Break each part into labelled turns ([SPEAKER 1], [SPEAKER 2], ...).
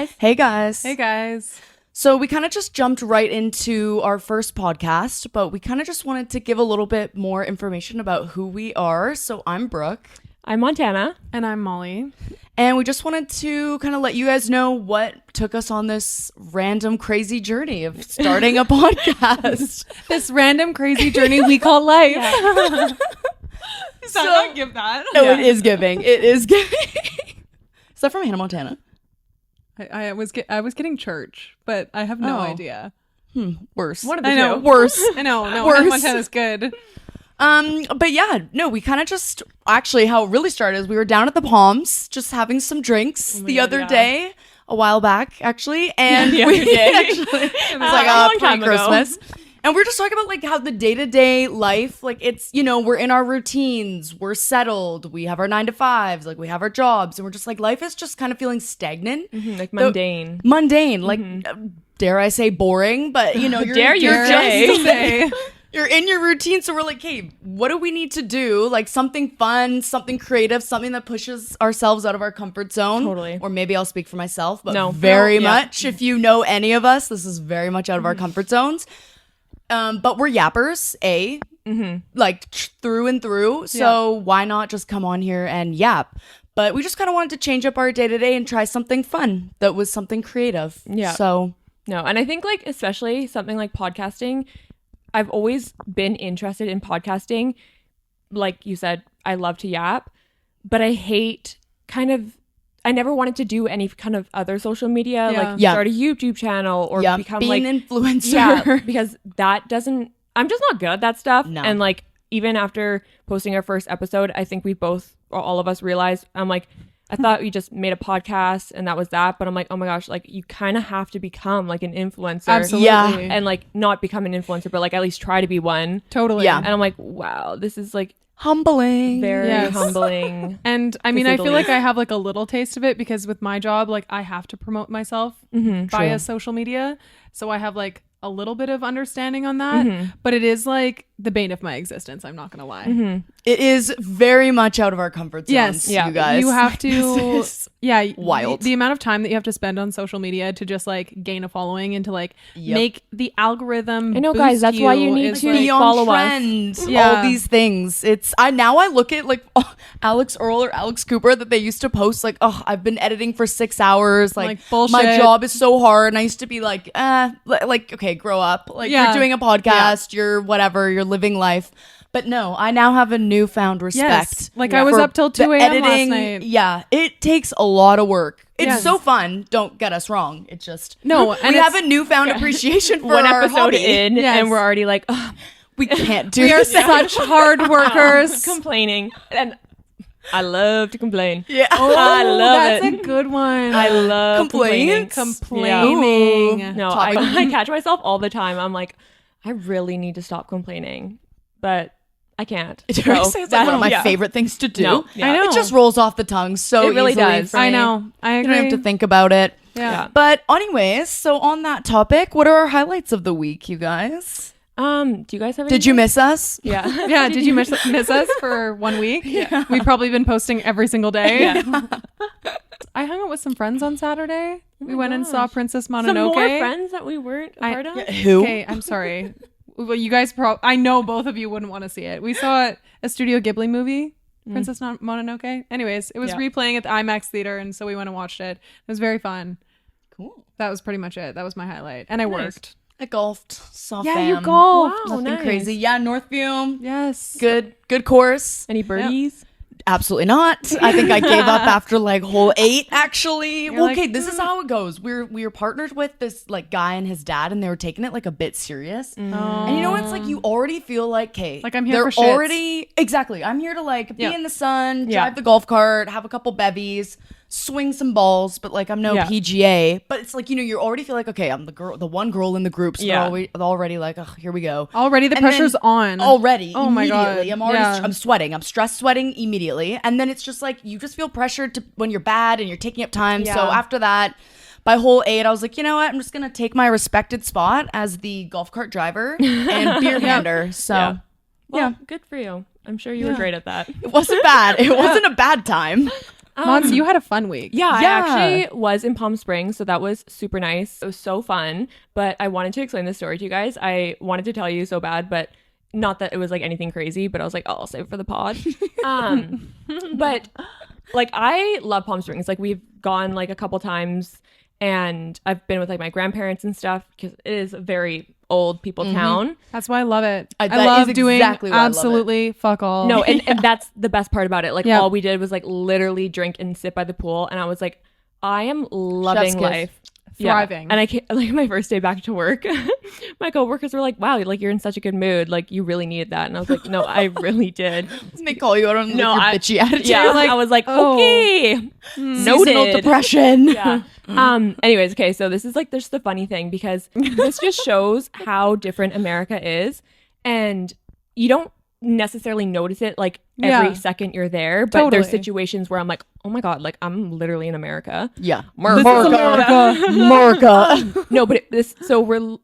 [SPEAKER 1] guys.
[SPEAKER 2] Hey guys.
[SPEAKER 3] Hey guys.
[SPEAKER 2] So we kind of just jumped right into our first podcast, but we kind of just wanted to give a little bit more information about who we are. So I'm Brooke.
[SPEAKER 1] I'm Montana.
[SPEAKER 3] And I'm Molly.
[SPEAKER 2] And we just wanted to kind of let you guys know what took us on this random crazy journey of starting a podcast.
[SPEAKER 3] This random crazy journey we call life.
[SPEAKER 2] So,
[SPEAKER 3] not give that.
[SPEAKER 2] No, it is giving. It is giving. Is that from Hannah Montana?
[SPEAKER 3] I was getting church, but I have no idea.
[SPEAKER 2] Worse.
[SPEAKER 1] One of the
[SPEAKER 3] I know.
[SPEAKER 1] two.
[SPEAKER 2] Worse.
[SPEAKER 3] I know. No,
[SPEAKER 2] Worse.
[SPEAKER 3] Hannah Montana's good.
[SPEAKER 2] But yeah, no, we kind of just actually how it really started is we were down at the Palms just having some drinks the other day, a while back actually, and
[SPEAKER 1] the
[SPEAKER 2] we
[SPEAKER 1] other day.
[SPEAKER 2] actually it was like
[SPEAKER 1] a long time
[SPEAKER 2] pre-Christmas. And we're just talking about like how the day-to-day life, like it's, you know, we're in our routines, we're settled, we have our 9-to-5s, like we have our jobs, and we're just like life is just kind of feeling stagnant,
[SPEAKER 1] Like mundane.
[SPEAKER 2] like dare I say boring, but you know, you're
[SPEAKER 1] Dare you
[SPEAKER 2] you're
[SPEAKER 1] say.
[SPEAKER 2] you're in your routine, so we're like, hey, what do we need to do? Like something fun, something creative, something that pushes ourselves out of our comfort zone.
[SPEAKER 1] Totally.
[SPEAKER 2] Or maybe I'll speak for myself, but
[SPEAKER 1] No.
[SPEAKER 2] very
[SPEAKER 1] No, yeah.
[SPEAKER 2] much. If you know any of us, this is very much out of our comfort zones. But we're yappers, like through and through. So why not just come on here and yap? But we just kind of wanted to change up our day to day and try something fun that was something creative.
[SPEAKER 1] Yeah.
[SPEAKER 2] So
[SPEAKER 1] No, and I think like especially something like podcasting, I've always been interested in podcasting. Like you said, I love to yap, but I hate I never wanted to do any kind of other social media, like start a YouTube channel or become
[SPEAKER 2] being
[SPEAKER 1] like
[SPEAKER 2] an influencer.
[SPEAKER 1] Yeah, because that doesn't, I'm just not good at that stuff.
[SPEAKER 2] No.
[SPEAKER 1] And like, even after posting our first episode, I think we both, or all of us realized, I'm like, I thought we just made a podcast and that was that. But I'm like, oh my gosh, like you kind of have to become like an influencer.
[SPEAKER 3] Absolutely.
[SPEAKER 2] Yeah.
[SPEAKER 1] And like not become an influencer, but like at least try to be one.
[SPEAKER 3] Totally.
[SPEAKER 2] Yeah.
[SPEAKER 1] And I'm like, wow, this is like
[SPEAKER 2] Humbling.
[SPEAKER 1] very
[SPEAKER 3] Yes.
[SPEAKER 1] humbling.
[SPEAKER 3] And I mean,
[SPEAKER 1] say
[SPEAKER 3] I
[SPEAKER 1] the
[SPEAKER 3] feel like
[SPEAKER 1] least.
[SPEAKER 3] I have like a little taste of it because with my job, like I have to promote myself via social media. So I have like a little bit of understanding on that, but it is like the bane of my existence. I'm not going to lie.
[SPEAKER 2] It is very much out of our comfort zones,
[SPEAKER 3] Yes.
[SPEAKER 1] Yeah.
[SPEAKER 2] you guys.
[SPEAKER 3] You have to,
[SPEAKER 2] This is wild.
[SPEAKER 3] The amount of time that you have to spend on social media to just like gain a following and to like
[SPEAKER 2] Yep.
[SPEAKER 3] make the algorithm.
[SPEAKER 1] I know, guys,
[SPEAKER 3] boost
[SPEAKER 1] that's why you need
[SPEAKER 3] is,
[SPEAKER 1] to
[SPEAKER 3] like,
[SPEAKER 2] be on
[SPEAKER 1] follow us.
[SPEAKER 2] trend,
[SPEAKER 3] Yeah.
[SPEAKER 2] all these things. It's I look at like Alex Earl or Alex Cooper that they used to post like, oh, I've been editing for 6 hours, like
[SPEAKER 3] bullshit.
[SPEAKER 2] my job is so hard. And I used to be like, like okay, grow up. Like
[SPEAKER 3] Yeah.
[SPEAKER 2] you're doing a podcast, you're whatever, you're living life. But no, I now have a newfound respect.
[SPEAKER 3] Yes. Like I was
[SPEAKER 2] for
[SPEAKER 3] up till 2
[SPEAKER 2] the
[SPEAKER 3] a.m. last
[SPEAKER 2] editing.
[SPEAKER 3] night.
[SPEAKER 2] Yeah, it takes a lot of work. It's
[SPEAKER 3] Yes.
[SPEAKER 2] so fun. Don't get us wrong. It's just
[SPEAKER 3] No, and
[SPEAKER 2] we
[SPEAKER 3] it's-
[SPEAKER 2] have a newfound appreciation for
[SPEAKER 1] One
[SPEAKER 2] our
[SPEAKER 1] episode
[SPEAKER 2] hobby.
[SPEAKER 1] in
[SPEAKER 3] Yes.
[SPEAKER 1] and we're already like,
[SPEAKER 2] We can't do
[SPEAKER 3] We are
[SPEAKER 2] this.
[SPEAKER 3] such hard workers.
[SPEAKER 1] complaining. And I love to complain.
[SPEAKER 2] Yeah.
[SPEAKER 1] I love
[SPEAKER 3] That's
[SPEAKER 1] it.
[SPEAKER 3] a good one.
[SPEAKER 1] I love complaining.
[SPEAKER 2] Complaints?
[SPEAKER 3] Complaining.
[SPEAKER 1] Yeah. No,
[SPEAKER 2] Topic.
[SPEAKER 1] I catch myself all the time. I'm like, I really need to stop complaining, but I can't.
[SPEAKER 2] Dare I say it's like one of my
[SPEAKER 1] yeah.
[SPEAKER 2] favorite things to do?
[SPEAKER 1] No, yeah.
[SPEAKER 3] I know.
[SPEAKER 2] It just rolls off the tongue so
[SPEAKER 1] It really
[SPEAKER 2] easily
[SPEAKER 1] does.
[SPEAKER 2] for
[SPEAKER 3] I
[SPEAKER 2] me.
[SPEAKER 3] know. I
[SPEAKER 2] You
[SPEAKER 3] agree.
[SPEAKER 2] don't have to think about it.
[SPEAKER 3] Yeah.
[SPEAKER 2] But anyways, so on that topic, what are our highlights of the week, you guys?
[SPEAKER 1] Do you guys have?
[SPEAKER 2] Did you
[SPEAKER 1] anything?
[SPEAKER 2] miss us?
[SPEAKER 1] Yeah.
[SPEAKER 3] Yeah. Did you miss us for 1 week? Yeah. We've probably been posting every single day.
[SPEAKER 1] Yeah.
[SPEAKER 3] I hung out with some friends on Saturday. We went and saw
[SPEAKER 1] gosh.
[SPEAKER 3] Princess Mononoke.
[SPEAKER 1] Some more friends that we weren't a part of.
[SPEAKER 2] Who?
[SPEAKER 3] Okay, I'm sorry. Well, you guys I know both of you wouldn't want to see it. We saw a Studio Ghibli movie, Princess Mononoke. Anyways, it was
[SPEAKER 1] Yeah.
[SPEAKER 3] replaying at the IMAX theater, and so we went and watched it. It was very fun.
[SPEAKER 2] Cool.
[SPEAKER 3] That was pretty much it. That was my highlight. And I worked.
[SPEAKER 2] I golfed. Saw
[SPEAKER 3] Yeah,
[SPEAKER 2] fam.
[SPEAKER 3] you golfed.
[SPEAKER 1] Wow,
[SPEAKER 2] Nothing
[SPEAKER 1] nice.
[SPEAKER 2] crazy. Yeah, Northview.
[SPEAKER 3] Yes.
[SPEAKER 2] Good course.
[SPEAKER 1] Any birdies?
[SPEAKER 2] Absolutely not. I think I gave up after like hole 8 actually.
[SPEAKER 3] You're like,
[SPEAKER 2] Okay, this is how it goes. We were partnered with this like guy and his dad, and they were taking it like a bit serious. And you know, it's like you already feel like, okay,
[SPEAKER 3] Like, I'm here
[SPEAKER 2] they're
[SPEAKER 3] for shits.
[SPEAKER 2] already exactly. I'm here to like be
[SPEAKER 3] Yeah.
[SPEAKER 2] in the sun, drive
[SPEAKER 1] Yeah.
[SPEAKER 2] the golf cart, have a couple bevies, swing some balls, but like I'm no
[SPEAKER 1] Yeah.
[SPEAKER 2] PGA. But it's like, you know, you already feel like, okay, I'm the one girl in the group, so
[SPEAKER 1] Yeah.
[SPEAKER 2] they're already like, oh, here we go.
[SPEAKER 3] Already the
[SPEAKER 2] And then-
[SPEAKER 3] pressure's on.
[SPEAKER 2] Already,
[SPEAKER 3] Oh my God.
[SPEAKER 2] immediately. I'm already,
[SPEAKER 3] Yeah.
[SPEAKER 2] I'm sweating. I'm stress sweating immediately, and then it's just like you just feel pressured to when you're bad and you're taking up time. So
[SPEAKER 1] Yeah.
[SPEAKER 2] after that, by hole 8, I was like, you know what? I'm just gonna take my respected spot as the golf cart driver and beer hander. So
[SPEAKER 1] Yeah. Well,
[SPEAKER 2] yeah.
[SPEAKER 1] good for you. I'm sure you were great at that.
[SPEAKER 2] it wasn't bad. It wasn't a bad time.
[SPEAKER 3] Mons, you had a fun week.
[SPEAKER 1] Yeah, I
[SPEAKER 2] Yeah.
[SPEAKER 1] actually was in Palm Springs, so that was super nice. It was so fun, but I wanted to explain this story to you guys. I wanted to tell you so bad, but not that it was like anything crazy, but I was like, oh, I'll save it for the pod. But like, I love Palm Springs. Like, we've gone like a couple times, and I've been with like my grandparents and stuff because it is a very old people town.
[SPEAKER 3] That's why I love it.
[SPEAKER 2] That
[SPEAKER 3] I love
[SPEAKER 2] is
[SPEAKER 3] doing
[SPEAKER 2] exactly why I love it.
[SPEAKER 3] absolutely fuck all.
[SPEAKER 1] No, and that's the best part about it. Like,
[SPEAKER 3] Yeah.
[SPEAKER 1] all we did was like literally drink and sit by the pool, and I was like, I am loving
[SPEAKER 2] Chef's kiss.
[SPEAKER 1] life.
[SPEAKER 3] Thriving.
[SPEAKER 1] Yeah. And I came, like, my first day back to work, my coworkers were like, wow, like, you're in such a good mood. Like, you really needed that. And I was like, no, I really did.
[SPEAKER 2] They call you out on
[SPEAKER 1] No,
[SPEAKER 2] your
[SPEAKER 1] I-
[SPEAKER 2] bitchy attitude.
[SPEAKER 1] Yeah.
[SPEAKER 3] You're like,
[SPEAKER 1] I was like,
[SPEAKER 3] oh.
[SPEAKER 1] okay.
[SPEAKER 2] Seasonal
[SPEAKER 1] Noted.
[SPEAKER 2] depression.
[SPEAKER 1] Yeah. Anyways, okay, so this is like just the funny thing, because this just shows how different America is, and you don't necessarily notice it like every
[SPEAKER 3] Yeah.
[SPEAKER 1] second you're there, but there's
[SPEAKER 3] Totally.
[SPEAKER 1] situations where I'm like, oh my god, like, I'm literally in America.
[SPEAKER 2] Yeah.
[SPEAKER 3] America.
[SPEAKER 1] No, but so we're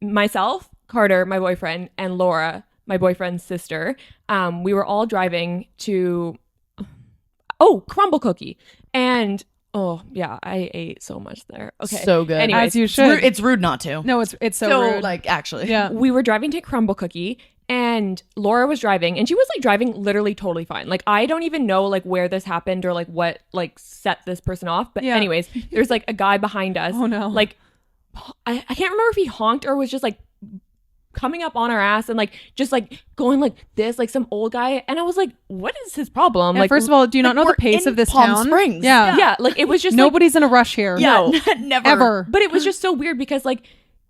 [SPEAKER 1] myself, Carter, my boyfriend, and Laura, my boyfriend's sister. We were all driving to Crumble Cookie, and oh yeah, I ate so much there. Okay,
[SPEAKER 2] So good.
[SPEAKER 1] Anyways,
[SPEAKER 3] As you should.
[SPEAKER 2] It's rude not to.
[SPEAKER 3] No, it's so,
[SPEAKER 1] So,
[SPEAKER 3] rude.
[SPEAKER 2] Like, actually.
[SPEAKER 3] yeah.
[SPEAKER 1] we were driving to Crumble Cookie, and Laura was driving, and she was like driving literally totally fine. Like, I don't even know like where this happened or like what like set this person off. But
[SPEAKER 3] Yeah.
[SPEAKER 1] anyways, there's like a guy behind us.
[SPEAKER 3] Oh, no.
[SPEAKER 1] Like, I can't remember if he honked or was just like coming up on our ass and like just like going like this, like some old guy. And I was like, what is his problem?
[SPEAKER 3] And
[SPEAKER 1] like,
[SPEAKER 3] first of all, do you not know the
[SPEAKER 2] we're
[SPEAKER 3] pace
[SPEAKER 2] in
[SPEAKER 3] of this
[SPEAKER 2] Palm
[SPEAKER 3] town?
[SPEAKER 2] Springs.
[SPEAKER 3] Yeah.
[SPEAKER 1] yeah, like it was just like,
[SPEAKER 3] Nobody's in a rush here.
[SPEAKER 1] No.
[SPEAKER 2] Never.
[SPEAKER 3] Ever.
[SPEAKER 1] but it was just so weird because like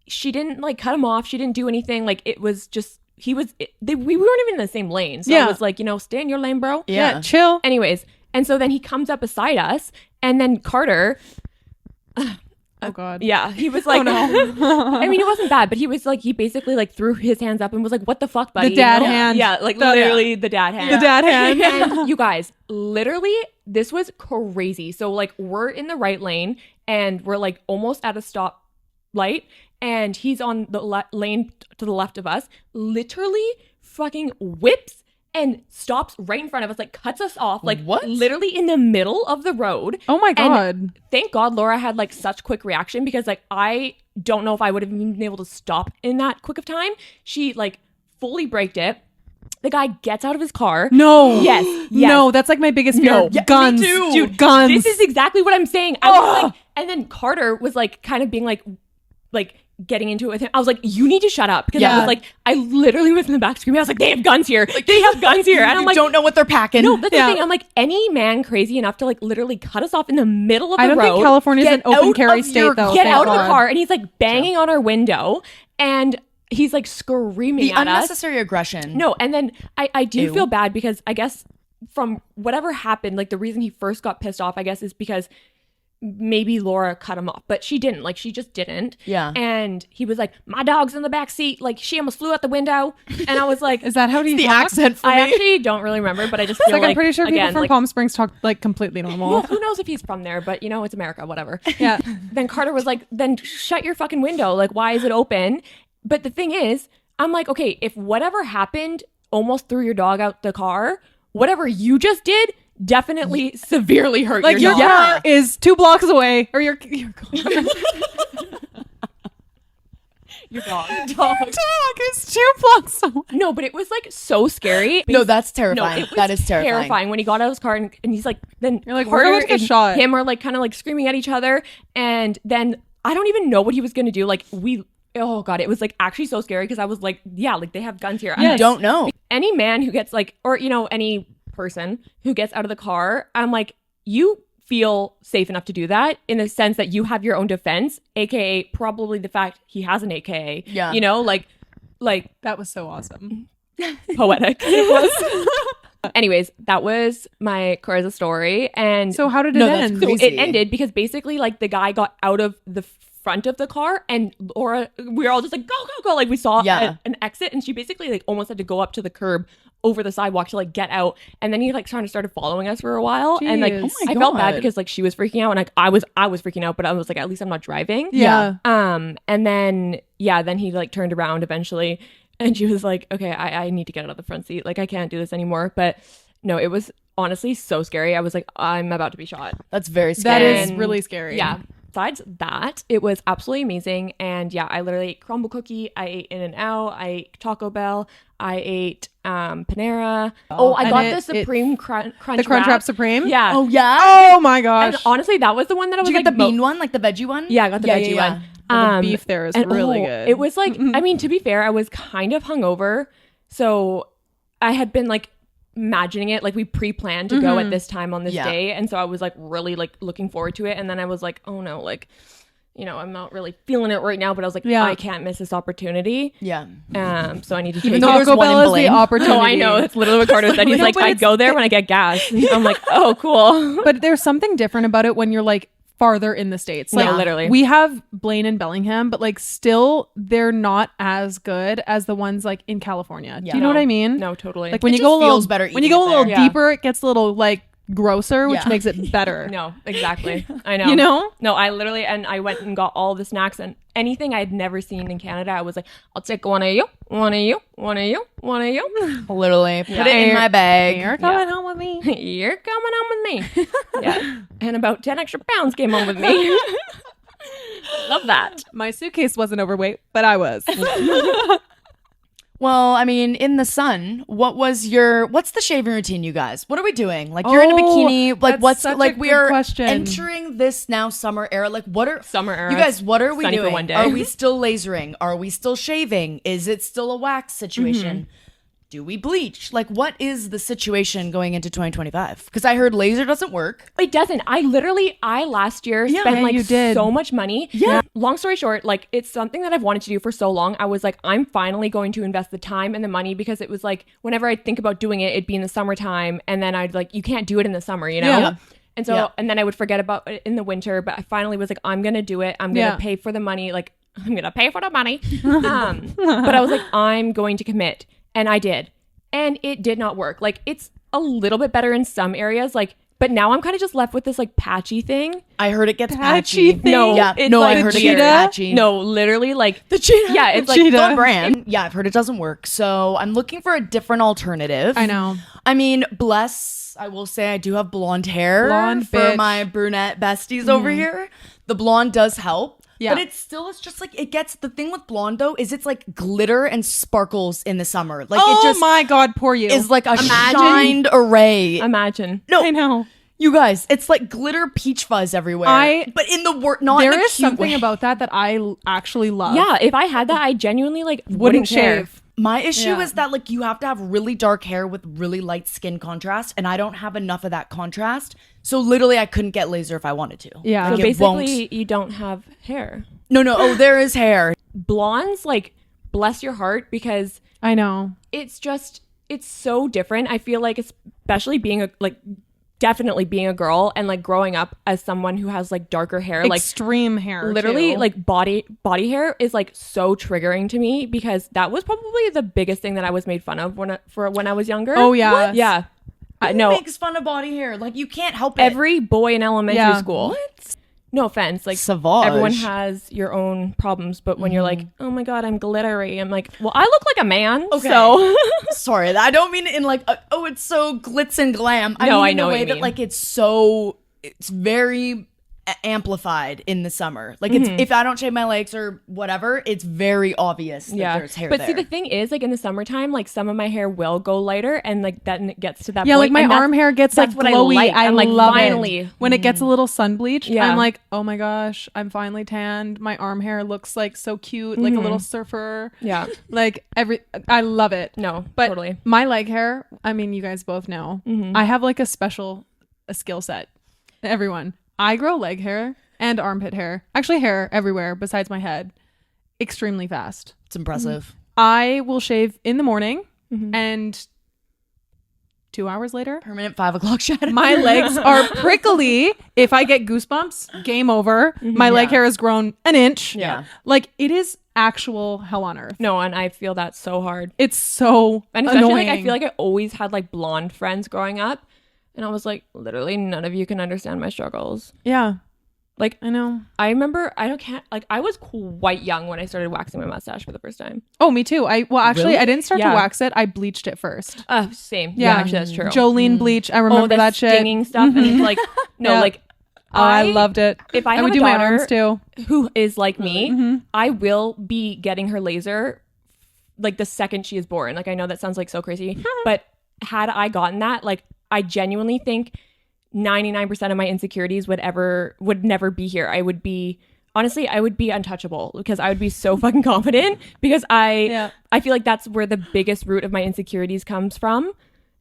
[SPEAKER 1] she didn't like cut him off. She didn't do anything. Like, it was just we weren't even in the same lane. So
[SPEAKER 3] Yeah.
[SPEAKER 1] I was like, stay in your lane, bro.
[SPEAKER 2] Yeah.
[SPEAKER 3] Chill.
[SPEAKER 1] Anyways, and so then he comes up beside us, and then Carter,
[SPEAKER 3] Oh God.
[SPEAKER 1] yeah, he was like, I mean, it wasn't bad, but he was like, he basically like threw his hands up and was like, what the fuck, buddy?
[SPEAKER 3] The dad
[SPEAKER 1] You know?
[SPEAKER 3] hand.
[SPEAKER 1] Yeah, like
[SPEAKER 3] The-
[SPEAKER 1] literally the dad hand.
[SPEAKER 3] The dad hand.
[SPEAKER 1] And you guys, literally, this was crazy. So like, we're in the right lane, and we're like almost at a stop light, and he's on the lane to the left of us, literally fucking whips and stops right in front of us, like cuts us off, like
[SPEAKER 2] What?
[SPEAKER 1] literally in the middle of the road.
[SPEAKER 3] Oh my
[SPEAKER 1] And
[SPEAKER 3] God.
[SPEAKER 1] thank God Laura had like such quick reaction, because like I don't know if I would have been able to stop in that quick of time. She like fully braked it. The guy gets out of his car.
[SPEAKER 3] No.
[SPEAKER 1] Yes.
[SPEAKER 3] No, that's like my biggest fear.
[SPEAKER 1] No.
[SPEAKER 2] Yeah, me
[SPEAKER 3] Guns.
[SPEAKER 2] too.
[SPEAKER 3] Dude, guns.
[SPEAKER 1] This is exactly what I'm saying. I was like, and then Carter was like kind of being like getting into it with him. I was like, you need to shut up, because I
[SPEAKER 2] Yeah.
[SPEAKER 1] was like, I literally was in the back screaming. I was like, they have guns here. They have guns here. And I'm
[SPEAKER 2] You
[SPEAKER 1] like,
[SPEAKER 2] don't know what they're packing.
[SPEAKER 1] no, that's
[SPEAKER 3] Yeah.
[SPEAKER 1] the thing. I'm like, any man crazy enough to like literally cut us off in the middle of the
[SPEAKER 3] I don't
[SPEAKER 1] road.
[SPEAKER 3] think California's an
[SPEAKER 2] Get
[SPEAKER 3] open
[SPEAKER 2] out
[SPEAKER 3] carry
[SPEAKER 2] of
[SPEAKER 3] state,
[SPEAKER 2] your-
[SPEAKER 3] though.
[SPEAKER 1] Get
[SPEAKER 3] thank
[SPEAKER 1] out of the
[SPEAKER 3] God.
[SPEAKER 1] car, and he's like banging on our window, and he's like screaming
[SPEAKER 2] The
[SPEAKER 1] at us.
[SPEAKER 2] unnecessary aggression.
[SPEAKER 1] No, and then I do
[SPEAKER 2] Ew.
[SPEAKER 1] feel bad, because I guess from whatever happened, like the reason he first got pissed off, I guess, is because maybe Laura cut him off, but she didn't. Like, she just didn't.
[SPEAKER 2] Yeah.
[SPEAKER 1] And he was like, my dog's in the back seat. Like, she almost flew out the window. And I was like,
[SPEAKER 3] Is that how do you
[SPEAKER 2] The
[SPEAKER 3] talk?
[SPEAKER 2] accent for
[SPEAKER 1] I
[SPEAKER 2] me.
[SPEAKER 1] actually don't really remember, but I just feel
[SPEAKER 3] Like, I'm pretty sure people
[SPEAKER 1] again,
[SPEAKER 3] from
[SPEAKER 1] like,
[SPEAKER 3] Palm Springs talk like completely normal.
[SPEAKER 1] well, who knows if he's from there, but it's America, whatever.
[SPEAKER 3] Yeah.
[SPEAKER 1] Then Carter was like, then shut your fucking window. Like, why is it open? But the thing is, I'm like, okay, if whatever happened almost threw your dog out the car, whatever you just did definitely severely hurt
[SPEAKER 3] Like,
[SPEAKER 1] your
[SPEAKER 3] your
[SPEAKER 1] dog.
[SPEAKER 3] car is 2 blocks away, or your car.
[SPEAKER 1] Your dog.
[SPEAKER 3] dog is 2 blocks away.
[SPEAKER 1] No, but it was like so scary.
[SPEAKER 2] No, that's
[SPEAKER 1] No,
[SPEAKER 2] terrifying.
[SPEAKER 1] it was
[SPEAKER 2] That is terrifying.
[SPEAKER 1] when he got out of his car, and he's like, then
[SPEAKER 3] You're like,
[SPEAKER 1] Carter
[SPEAKER 3] we're gonna get
[SPEAKER 1] and
[SPEAKER 3] shot.
[SPEAKER 1] him are like kind of like screaming at each other, and then I don't even know what he was gonna do. Like, oh god, it was like actually so scary, because I was like, yeah, like they have guns here.
[SPEAKER 2] You don't know.
[SPEAKER 1] Any man who gets like, or any person who gets out of the car, I'm like, you feel safe enough to do that, in the sense that you have your own defense, aka probably the fact he has an AKA.
[SPEAKER 2] Yeah.
[SPEAKER 1] Like
[SPEAKER 3] That was so awesome.
[SPEAKER 1] poetic. It was. Anyways, that was my Carissa story, and
[SPEAKER 3] So how did it
[SPEAKER 2] No, that's
[SPEAKER 3] end?
[SPEAKER 1] so
[SPEAKER 2] crazy.
[SPEAKER 1] it ended because basically like the guy got out of the front of the car, and Laura, we were all just like, go, go, go. Like, we saw
[SPEAKER 2] Yeah.
[SPEAKER 1] an exit, and she basically like almost had to go up to the curb over the sidewalk to like get out. And then he like kind of started following us for a while. And like,
[SPEAKER 3] Jeez.
[SPEAKER 2] Oh my
[SPEAKER 1] I felt bad
[SPEAKER 2] God.
[SPEAKER 1] because like she was freaking out, and like I was freaking out, but I was like, at least I'm not driving.
[SPEAKER 3] Yeah.
[SPEAKER 1] And then he like turned around eventually, and she was like, okay, I need to get out of the front seat. Like, I can't do this anymore. But no, it was honestly so scary. I was like, I'm about to be shot.
[SPEAKER 2] That's very
[SPEAKER 3] That
[SPEAKER 2] scary.
[SPEAKER 3] is really scary.
[SPEAKER 1] Yeah. Besides that, it was absolutely amazing. And yeah, I literally ate crumble cookie. I ate In-N-Out. I ate Taco Bell. I ate Panera. I
[SPEAKER 3] and
[SPEAKER 1] got the Supreme Crunch
[SPEAKER 3] The Crunch Wrap Supreme?
[SPEAKER 1] Yeah.
[SPEAKER 2] Oh yeah.
[SPEAKER 3] Oh my gosh.
[SPEAKER 1] And honestly, that was the one that I was
[SPEAKER 2] Did you
[SPEAKER 1] like
[SPEAKER 2] get the bean one, like the veggie one?
[SPEAKER 1] Yeah, I got the veggie one.
[SPEAKER 3] Well, the beef there is really good.
[SPEAKER 1] It was like, I mean, to be fair, I was kind of hungover. So I had been like imagining it, like we pre-planned to go at this time on this day. And so I was like really like looking forward to it. And then I was like, oh no, like, you know, I'm not really feeling it right now, but I was like, I can't miss this opportunity.
[SPEAKER 2] Yeah.
[SPEAKER 1] So I need to take
[SPEAKER 2] Even though there's
[SPEAKER 3] Taco
[SPEAKER 2] one in
[SPEAKER 3] Bell is the
[SPEAKER 2] Blaine.
[SPEAKER 3] opportunity.
[SPEAKER 1] Oh, I know. That's literally what Carter said. He's like, I go there when I get gas. I'm like, oh, cool.
[SPEAKER 3] But there's something different about it when you're like farther in the States. Like,
[SPEAKER 1] No, literally.
[SPEAKER 3] We have Blaine and Bellingham, but like still they're not as good as the ones like in California. Do you know what I mean?
[SPEAKER 1] No, totally.
[SPEAKER 3] Like when
[SPEAKER 2] It
[SPEAKER 3] you go a
[SPEAKER 2] just
[SPEAKER 3] little
[SPEAKER 2] feels better
[SPEAKER 3] when you
[SPEAKER 2] eating
[SPEAKER 3] go a
[SPEAKER 2] it
[SPEAKER 3] little
[SPEAKER 2] there.
[SPEAKER 3] deeper, it gets a little like grosser, which makes it better.
[SPEAKER 1] No, exactly. I know.
[SPEAKER 3] You know?
[SPEAKER 1] No, I literally, and I went and got all the snacks and anything I had never seen in Canada. I was like, I'll take one of you, one of you, one of you, one of you.
[SPEAKER 2] Literally. Put it in my bag.
[SPEAKER 3] You're coming home with me.
[SPEAKER 1] You're coming home with me. Yeah. And about 10 extra pounds came home with me. Love that.
[SPEAKER 3] My suitcase wasn't overweight, but I was.
[SPEAKER 2] Well, I mean, in the sun, what's the shaving routine, you guys? What are we doing? Like, you're in a bikini. Like,
[SPEAKER 3] that's
[SPEAKER 2] what's
[SPEAKER 3] such a
[SPEAKER 2] like we
[SPEAKER 3] good
[SPEAKER 2] are
[SPEAKER 3] question.
[SPEAKER 2] entering this now summer era. Like, what are
[SPEAKER 1] Summer era.
[SPEAKER 2] You guys, what are we
[SPEAKER 1] Sunny
[SPEAKER 2] doing?
[SPEAKER 1] for one day.
[SPEAKER 2] Are we still lasering? Are we still shaving? Is it still a wax situation? Do we bleach? Like, what is the situation going into 2025? Because I heard laser doesn't work.
[SPEAKER 1] It doesn't. I last year spent like
[SPEAKER 3] you did.
[SPEAKER 1] so much money.
[SPEAKER 2] Yeah.
[SPEAKER 1] Long story short, like it's something that I've wanted to do for so long. I was like, I'm finally going to invest the time and the money because it was like whenever I think about doing it, it'd be in the summertime. And then I'd like, you can't do it in the summer, you know?
[SPEAKER 2] Yeah.
[SPEAKER 1] And so,
[SPEAKER 2] Yeah.
[SPEAKER 1] and then I would forget about it in the winter. But I finally was like, I'm going to do it. I'm going to pay for the money. Like, I'm going to pay for the money. But I was like, I'm going to commit. And I did. And it did not work. Like, it's a little bit better in some areas. Like, but now I'm kind of just left with this like patchy thing.
[SPEAKER 2] I heard it gets
[SPEAKER 3] Patchy
[SPEAKER 2] patchy.
[SPEAKER 3] thing?
[SPEAKER 1] No,
[SPEAKER 2] Yeah.
[SPEAKER 1] it's
[SPEAKER 2] No,
[SPEAKER 1] like
[SPEAKER 2] I heard it
[SPEAKER 3] cheetah?
[SPEAKER 2] gets patchy.
[SPEAKER 1] No, literally like
[SPEAKER 2] The cheetah.
[SPEAKER 1] Yeah, it's
[SPEAKER 2] The
[SPEAKER 1] like
[SPEAKER 2] cheetah.
[SPEAKER 1] the
[SPEAKER 2] On brand. Yeah, I've heard it doesn't work. So I'm looking for a different alternative.
[SPEAKER 3] I know.
[SPEAKER 2] I mean, I will say I do have blonde hair
[SPEAKER 3] Blonde
[SPEAKER 2] for
[SPEAKER 3] bitch.
[SPEAKER 2] my brunette besties over here. The blonde does help.
[SPEAKER 3] Yeah.
[SPEAKER 2] But it's just like the thing with blonde though is it's like glitter and sparkles in the summer. Like
[SPEAKER 3] Oh
[SPEAKER 2] it just
[SPEAKER 3] my God, poor you.
[SPEAKER 2] is like a
[SPEAKER 1] Imagine-
[SPEAKER 2] shined array.
[SPEAKER 1] imagine.
[SPEAKER 2] No,
[SPEAKER 3] I know.
[SPEAKER 2] you guys, it's like glitter peach fuzz everywhere. But in the not in
[SPEAKER 3] There
[SPEAKER 2] a
[SPEAKER 3] is
[SPEAKER 2] cute
[SPEAKER 3] something
[SPEAKER 2] way.
[SPEAKER 3] about that I actually love.
[SPEAKER 1] Yeah, if I had that, I genuinely like
[SPEAKER 3] Wouldn't
[SPEAKER 1] care.
[SPEAKER 3] shave.
[SPEAKER 2] My issue
[SPEAKER 3] Yeah.
[SPEAKER 2] is that like you have to have really dark hair with really light skin contrast, and I don't have enough of that contrast. So literally, I couldn't get laser if I wanted to.
[SPEAKER 3] Yeah.
[SPEAKER 1] So
[SPEAKER 2] Like, it won't-
[SPEAKER 1] basically, you don't have hair.
[SPEAKER 2] No. Oh, there is hair.
[SPEAKER 1] Blondes, like, bless your heart because
[SPEAKER 3] I know.
[SPEAKER 1] it's so different. I feel like, especially definitely being a girl and like growing up as someone who has like darker hair, like
[SPEAKER 3] Extreme hair.
[SPEAKER 1] literally
[SPEAKER 3] too.
[SPEAKER 1] like body hair is like so triggering to me because that was probably the biggest thing that I was made fun of when I was younger.
[SPEAKER 3] Oh, yeah.
[SPEAKER 1] Yeah.
[SPEAKER 2] Who
[SPEAKER 1] No,
[SPEAKER 2] makes fun of body hair? Like you can't help it.
[SPEAKER 1] every boy in elementary
[SPEAKER 3] Yeah.
[SPEAKER 1] school.
[SPEAKER 2] What?
[SPEAKER 1] No offense, like
[SPEAKER 2] Savage.
[SPEAKER 1] everyone has your own problems, but when you're like, oh my God, I'm glittery, I'm like, well, I look like a man.
[SPEAKER 2] Okay.
[SPEAKER 1] So
[SPEAKER 2] Sorry, I don't mean it in like it's so glitz and glam. I
[SPEAKER 1] No,
[SPEAKER 2] mean
[SPEAKER 1] I
[SPEAKER 2] in
[SPEAKER 1] know
[SPEAKER 2] a
[SPEAKER 1] what
[SPEAKER 2] way
[SPEAKER 1] you
[SPEAKER 2] that
[SPEAKER 1] mean.
[SPEAKER 2] like it's very amplified in the summer. Like it's if I don't shave my legs or whatever, it's very obvious that there's hair
[SPEAKER 1] but
[SPEAKER 2] there.
[SPEAKER 1] see, the thing is, like in the summertime, like some of my hair will go lighter, and like then it gets to that.
[SPEAKER 3] Yeah,
[SPEAKER 1] point,
[SPEAKER 3] like my
[SPEAKER 1] and that's-
[SPEAKER 3] arm hair gets like
[SPEAKER 1] that's what
[SPEAKER 3] glowy.
[SPEAKER 1] I like. I'm like,
[SPEAKER 3] love
[SPEAKER 1] finally.
[SPEAKER 3] it. When it gets a little sun bleached,
[SPEAKER 1] Yeah.
[SPEAKER 3] I'm like, oh my gosh, I'm finally tanned. My arm hair looks like so cute, like a little surfer.
[SPEAKER 1] Yeah.
[SPEAKER 3] Like I love it.
[SPEAKER 1] No,
[SPEAKER 3] But
[SPEAKER 1] totally.
[SPEAKER 3] my leg hair, I mean, you guys both know, I have like a skill set. Everyone, I grow leg hair and armpit hair, actually hair everywhere besides my head, extremely fast.
[SPEAKER 2] it's impressive.
[SPEAKER 3] I will shave in the morning and 2 hours later,
[SPEAKER 2] Permanent 5 o'clock shadow.
[SPEAKER 3] my legs are prickly. If I get goosebumps, game over. My leg hair has grown an inch.
[SPEAKER 2] Yeah.
[SPEAKER 3] Like it is actual hell on earth.
[SPEAKER 1] No, and I feel that so hard.
[SPEAKER 3] It's so
[SPEAKER 1] And especially
[SPEAKER 3] annoying.
[SPEAKER 1] like I feel like I always had like blonde friends growing up, and I was like, literally none of you can understand my struggles.
[SPEAKER 3] Yeah.
[SPEAKER 1] Like,
[SPEAKER 3] I know.
[SPEAKER 1] I remember I was quite young when I started waxing my mustache for the first time.
[SPEAKER 3] Oh, me too. Actually,
[SPEAKER 2] Really?
[SPEAKER 3] I didn't start
[SPEAKER 1] Yeah.
[SPEAKER 3] to wax it. I bleached it first.
[SPEAKER 1] Same.
[SPEAKER 3] Yeah.
[SPEAKER 1] Actually, that's true.
[SPEAKER 3] Jolene bleach. I remember
[SPEAKER 1] the
[SPEAKER 3] that shit.
[SPEAKER 1] stinging stuff. And it's like, no,
[SPEAKER 3] Yeah.
[SPEAKER 1] like,
[SPEAKER 3] Oh, I loved it.
[SPEAKER 1] If I
[SPEAKER 3] I
[SPEAKER 1] have
[SPEAKER 3] would
[SPEAKER 1] a
[SPEAKER 3] do my
[SPEAKER 1] daughter
[SPEAKER 3] arms too.
[SPEAKER 1] who is like me,
[SPEAKER 3] Mm-hmm.
[SPEAKER 1] I will be getting her laser like the second she is born. Like, I know that sounds like so crazy, but had I gotten that, like, I genuinely think 99% of my insecurities would never be here. I would be untouchable because I would be so fucking confident because I feel like that's where the biggest root of my insecurities comes from.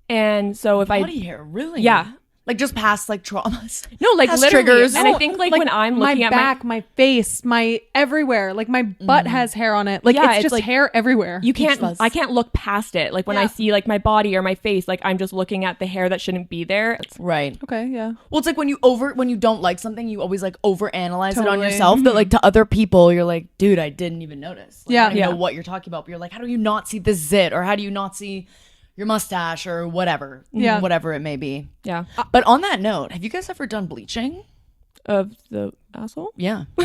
[SPEAKER 1] And so if
[SPEAKER 2] Body hair, really?
[SPEAKER 1] yeah.
[SPEAKER 2] Like just past like traumas.
[SPEAKER 1] No, like
[SPEAKER 2] Past
[SPEAKER 1] literally.
[SPEAKER 2] triggers.
[SPEAKER 1] And I think like when I'm looking
[SPEAKER 3] my
[SPEAKER 1] at
[SPEAKER 3] back, my face, my everywhere, like my butt has hair on it. Like
[SPEAKER 1] Yeah,
[SPEAKER 3] it's
[SPEAKER 1] it's
[SPEAKER 3] just
[SPEAKER 1] like-
[SPEAKER 3] hair everywhere.
[SPEAKER 1] I can't look past it. Like when I see like my body or my face, like I'm just looking at the hair that shouldn't be there.
[SPEAKER 2] Right.
[SPEAKER 3] Okay, yeah.
[SPEAKER 2] Well, it's like when you don't like something, you always like overanalyze it on
[SPEAKER 3] Totally.
[SPEAKER 2] yourself. But like to other people, you're like, dude, I didn't even notice. Like,
[SPEAKER 3] Yeah.
[SPEAKER 2] I don't
[SPEAKER 1] Yeah.
[SPEAKER 2] know what you're talking about. But you're like, how do you not see this zit, or how do you not see your mustache, or whatever?
[SPEAKER 3] Yeah.
[SPEAKER 2] Whatever it may be.
[SPEAKER 1] Yeah.
[SPEAKER 2] But on that note, have you guys ever done bleaching?
[SPEAKER 1] Of the asshole?
[SPEAKER 2] Yeah.
[SPEAKER 1] I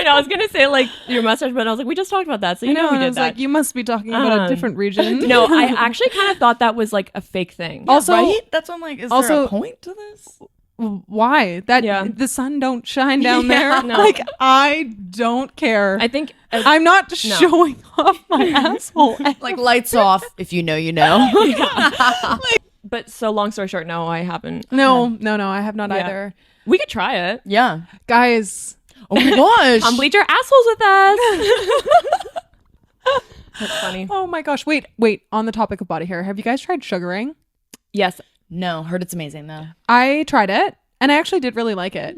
[SPEAKER 1] know, I was gonna say like your mustache, but I was like, we just talked about that, so you know we
[SPEAKER 3] and I
[SPEAKER 1] did
[SPEAKER 3] was
[SPEAKER 1] that.
[SPEAKER 3] like, you must be talking about a different region.
[SPEAKER 1] No, I actually kind of thought that was like a fake thing.
[SPEAKER 3] Also,
[SPEAKER 2] Right? That's what I'm like, is there
[SPEAKER 3] also-
[SPEAKER 2] a point to this?
[SPEAKER 3] why? That
[SPEAKER 1] Yeah.
[SPEAKER 3] the sun don't shine down there.
[SPEAKER 1] No.
[SPEAKER 3] Like I don't care.
[SPEAKER 1] I think
[SPEAKER 3] I'm not showing off my asshole.
[SPEAKER 2] Like lights off. If you know, you know.
[SPEAKER 1] but so long story short, no, I haven't.
[SPEAKER 3] No, I have not
[SPEAKER 1] Yeah.
[SPEAKER 3] either.
[SPEAKER 1] We could try it.
[SPEAKER 2] Yeah.
[SPEAKER 3] Guys,
[SPEAKER 2] Oh my gosh.
[SPEAKER 1] Come bleach your assholes with us. That's funny.
[SPEAKER 3] oh my gosh. Wait. On the topic of body hair, have you guys tried sugaring?
[SPEAKER 1] Yes.
[SPEAKER 2] No, heard it's amazing though.
[SPEAKER 3] I tried it and I actually did really like it.